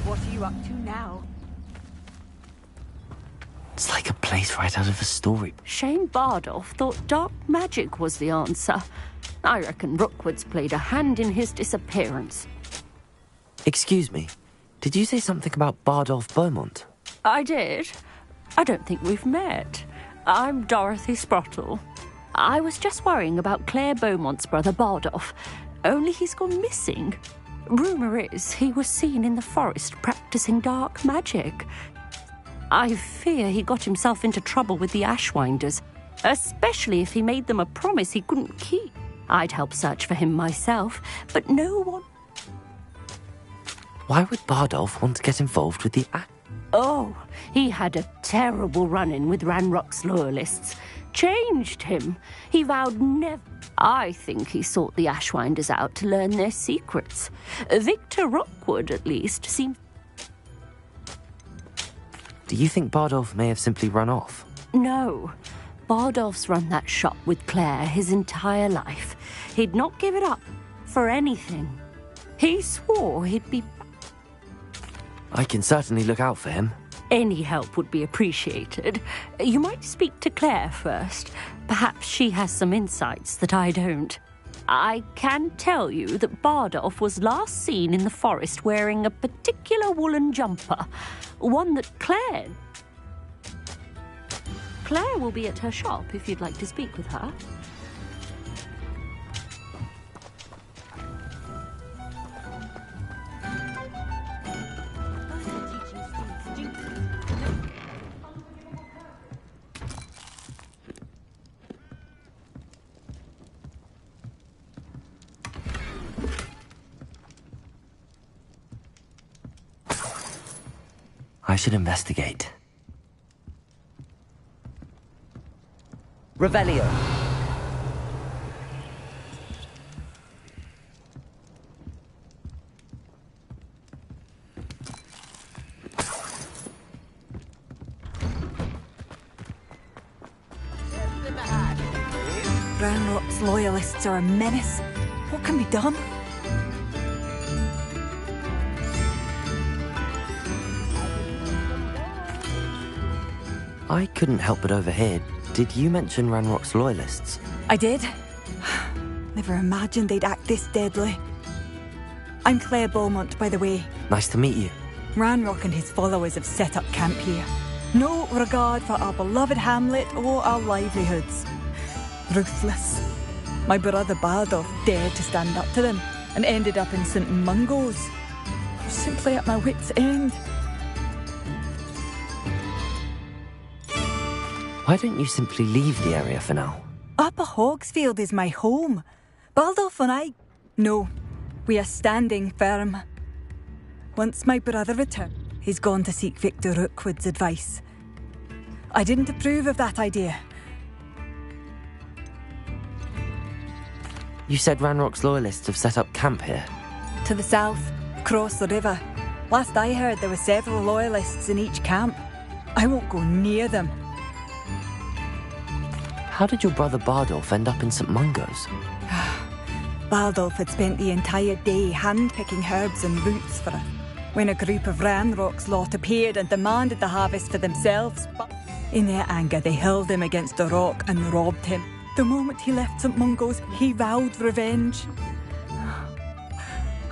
What are you up to now? It's like a place right out of a story. Shane Bardolph thought dark magic was the answer. I reckon Rookwood's played a hand in his disappearance. Excuse me, did you say something about Bardolph Beaumont? I did. I don't think we've met. I'm Dorothy Sprottle. I was just worrying about Claire Beaumont's brother Bardolph, only he's gone missing. Rumour is he was seen in the forest practicing dark magic. I fear he got himself into trouble with the Ashwinders, especially if he made them a promise he couldn't keep. I'd help search for him myself, but no one... Why would Bardolph want to get involved with the Oh, he had a terrible run-in with Ranrock's loyalists. Changed him. He vowed never... I think he sought the Ashwinders out to learn their secrets. Victor Rookwood, at least, seems... Do you think Bardolph may have simply run off? No. Bardolph's run that shop with Claire his entire life. He'd not give it up for anything. He swore he'd be... I can certainly look out for him. Any help would be appreciated. You might speak to Claire first. Perhaps she has some insights that I don't. I can tell you that Bardolph was last seen in the forest wearing a particular woolen jumper. One that Claire will be at her shop if you'd like to speak with her. I should investigate. Revelio. Ranrock's loyalists are a menace. What can be done? I couldn't help but overhear. Did you mention Ranrock's loyalists? I did. Never imagined they'd act this deadly. I'm Claire Beaumont, by the way. Nice to meet you. Ranrock and his followers have set up camp here. No regard for our beloved hamlet or our livelihoods. Ruthless. My brother Bardolph dared to stand up to them and ended up in St. Mungo's. I'm simply at my wit's end. Why don't you simply leave the area for now? Upper Hogsfield is my home. Bardolph and I... No, we are standing firm. Once my brother returns, he's gone to seek Victor Rookwood's advice. I didn't approve of that idea. You said Ranrock's loyalists have set up camp here? To the south, across the river. Last I heard, there were several loyalists in each camp. I won't go near them. How did your brother Bardolph end up in St. Mungo's? Bardolph had spent the entire day hand-picking herbs and roots for her, when a group of Ranrock's lot appeared and demanded the harvest for themselves. But in their anger, they hurled him against a rock and robbed him. The moment he left St. Mungo's, he vowed revenge.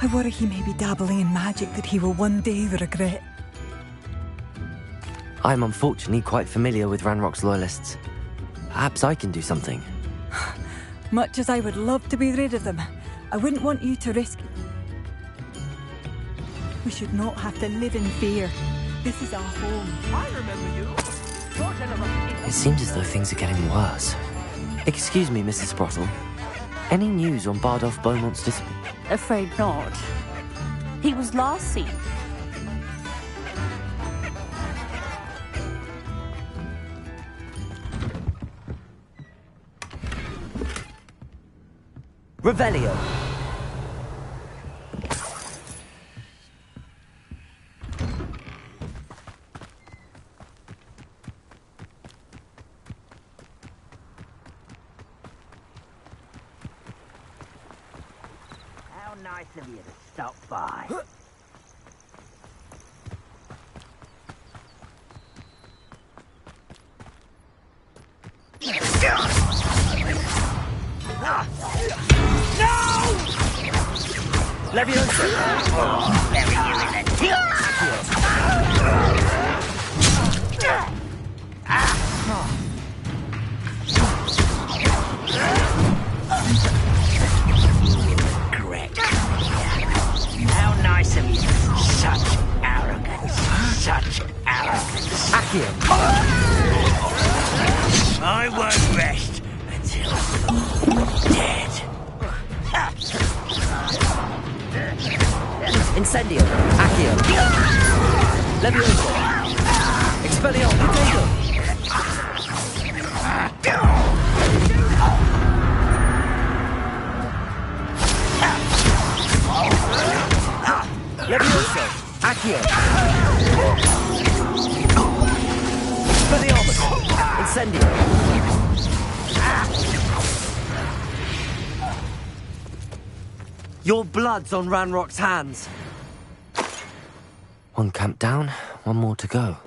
I worry he may be dabbling in magic that he will one day regret. I'm unfortunately quite familiar with Ranrock's loyalists. Perhaps I can do something. Much as I would love to be rid of them, I wouldn't want you to risk it. We should not have to live in fear. This is our home. I remember you. It seems as though things are getting worse. Excuse me, Mrs. Sprottle. Any news on Bardolph Beaumont's disappearance? Afraid not. He was last seen. Revelio. How nice of you to stop by. Leviosa! Bury you in the teeth! Regret. How nice of you. Such arrogance. Such arrogance. Accio! I won't rest until you're dead. Incendio! Accio! Leviosa! Expelliarmus! Potato! Leviosa! Accio! Expelliarmus! Incendio! Your blood's on Ranrock's hands. One camp down, one more to go.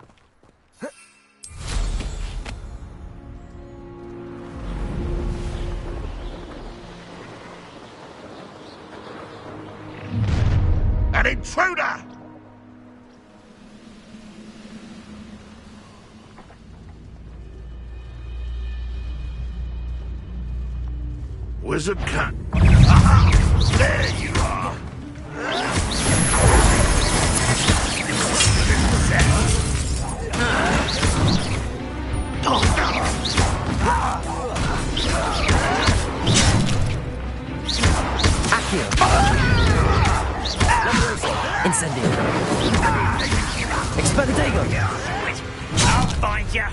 An intruder! Wizard cat. Aha! There you are! Accio! Incendio! Expeditego! I'll find you.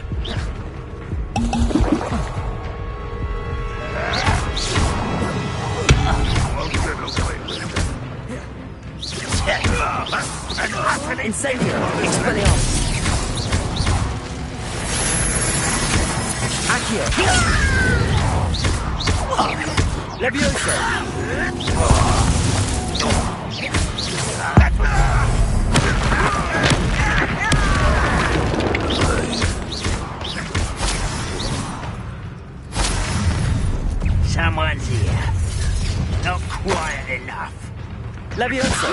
Incendio! Expelliarmus! Accio! Leviosa! Someone's here. Not quiet enough. Leviosa!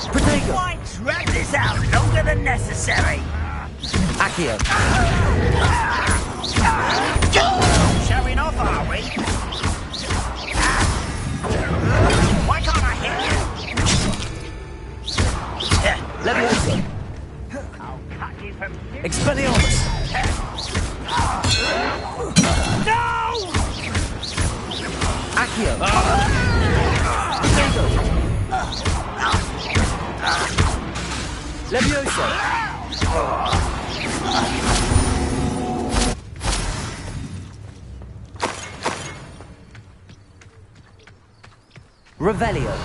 Protego! Why drag this out longer than necessary? Accio! Showing off, are we? Why can't I hit you? Leviosa! I'll cut you from... Expelliarmus! No! Accio! Protego! Leviosa! Revelio.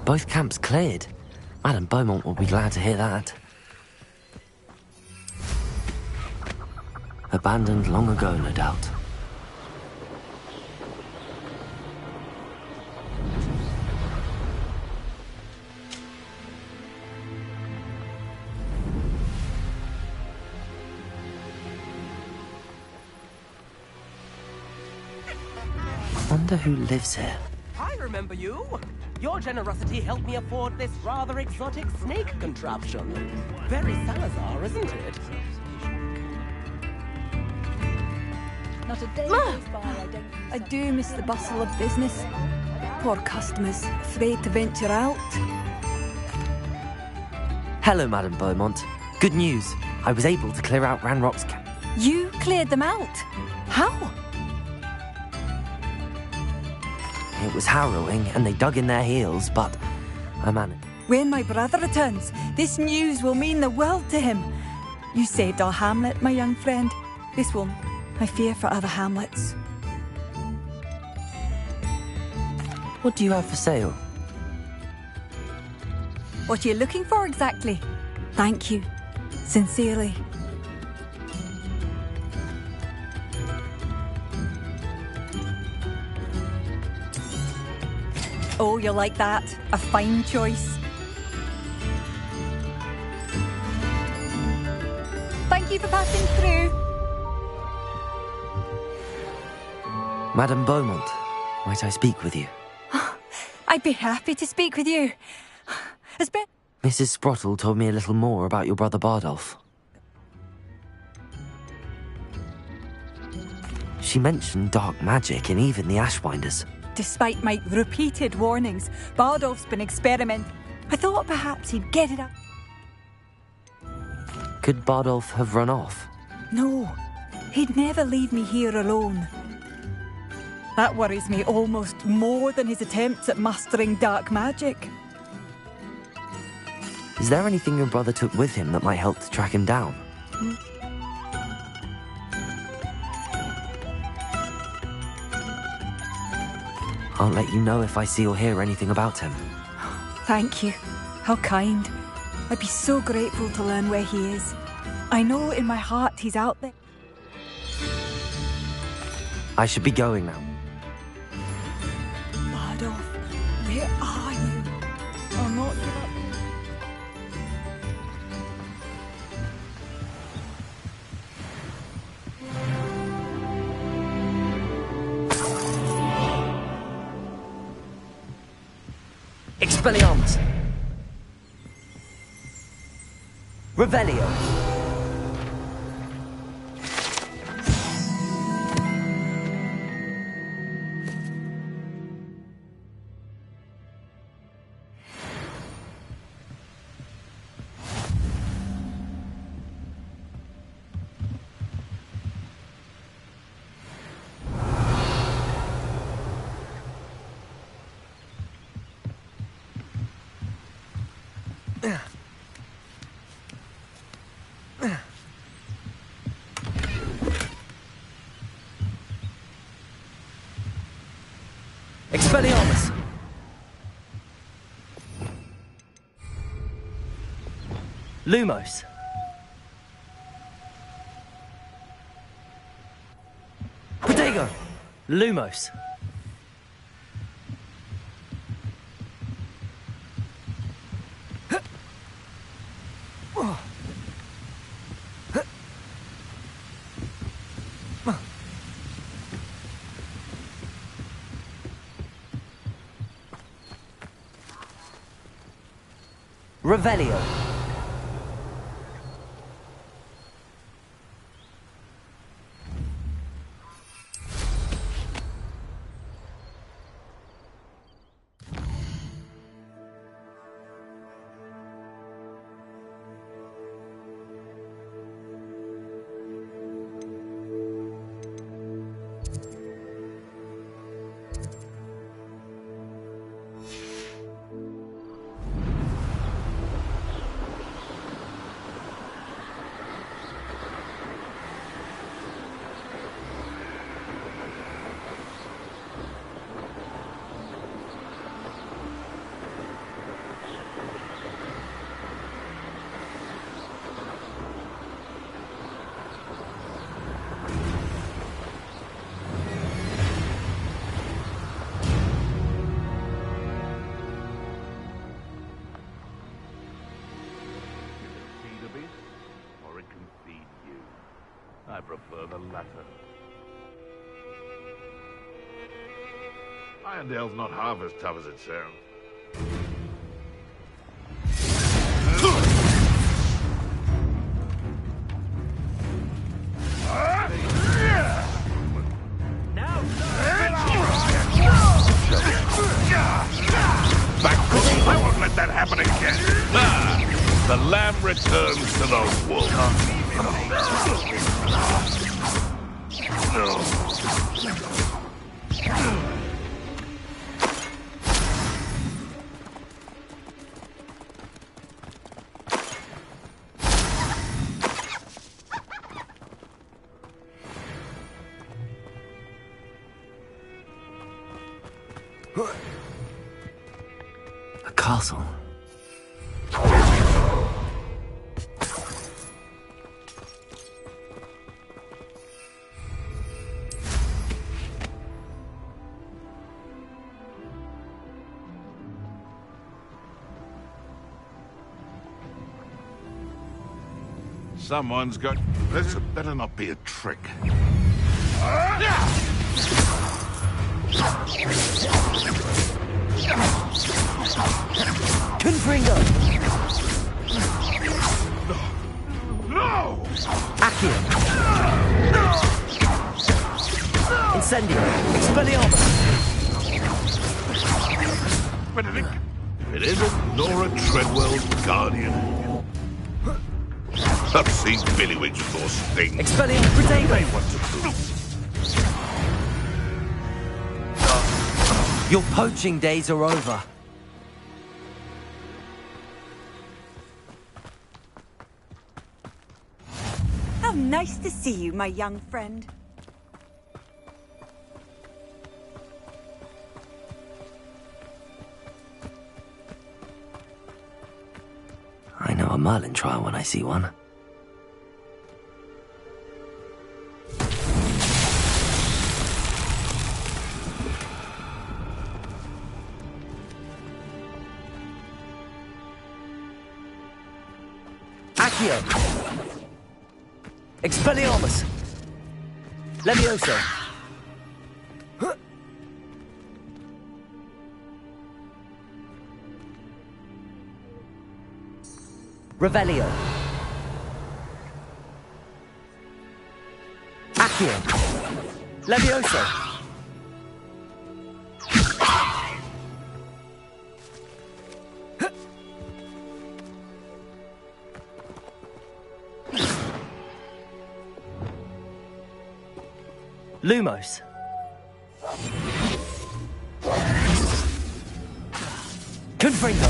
Both camps cleared. Madame Beaumont will be glad to hear that. Abandoned long ago, no doubt. Wonder who lives here. I remember you. Your generosity helped me afford this rather exotic snake contraption. Very Salazar, isn't it? Not a day goes by I do miss the bustle of business. Poor customers, afraid to venture out. Hello, Madame Beaumont. Good news. I was able to clear out Ranrock's camp. You cleared them out? How? It was harrowing, and they dug in their heels, but I managed. When my brother returns, this news will mean the world to him. You saved our hamlet, my young friend. This will, I fear, for other hamlets. What do you have for sale? What are you looking for exactly? Thank you. Sincerely. Oh, you'll like that. A fine choice. Thank you for passing through. Madame Beaumont, might I speak with you? I'd be happy to speak with you. Mrs. Sprottle told me a little more about your brother Bardolph. She mentioned dark magic and even the Ashwinders. Despite my repeated warnings, Bardolph's been experimenting. I thought perhaps he'd get it up. Could Bardolph have run off? No, he'd never leave me here alone. That worries me almost more than his attempts at mastering dark magic. Is there anything your brother took with him that might help to track him down? I'll let you know if I see or hear anything about him. Thank you. How kind. I'd be so grateful to learn where he is. I know in my heart he's out there. I should be going now. Bardolph, where are you? I'll not give up. Expelliarmus! Revelio! Expelliarmus! Lumos! Protego! Lumos! Revelio. I prefer the latter. Irondale's not half as tough as it sounds. Back, I won't let that happen again. The lamb returns to the wolf. A castle. Someone's got... This better not be a trick. Confringo! No! Accio! Incendio! Expelliarmus! It isn't Nora Treadwell's guardian. I've seen Billywitch for sting. Expelliarmus Protego! They want to prove. Your poaching days are over. How nice to see you, my young friend. I know a Merlin trial when I see one. Accio! Expelliarmus! Levioso! Revelio! Accio! Levioso! Lumos. Confringo.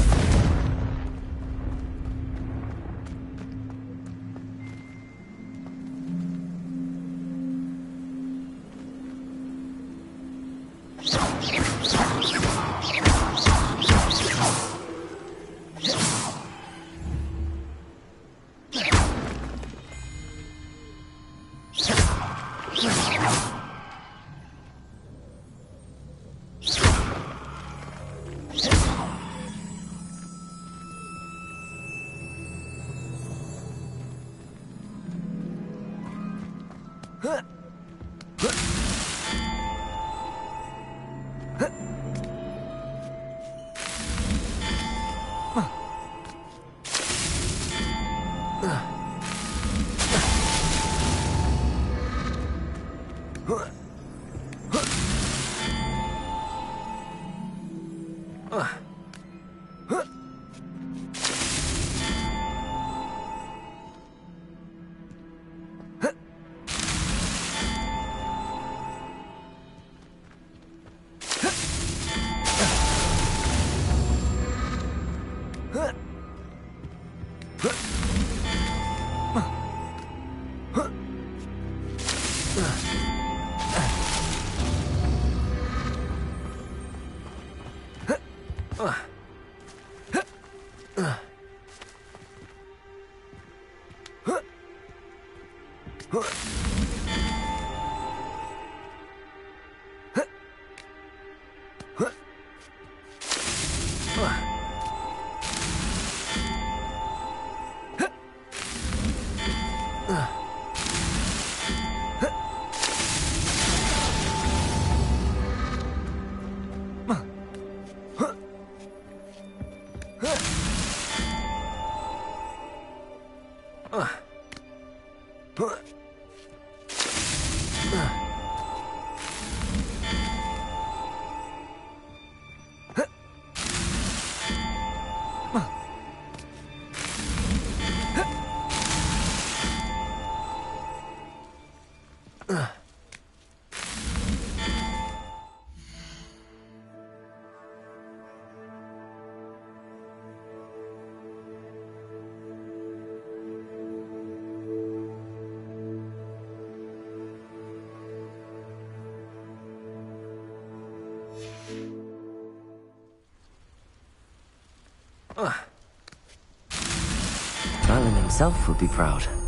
Merlin himself would be proud.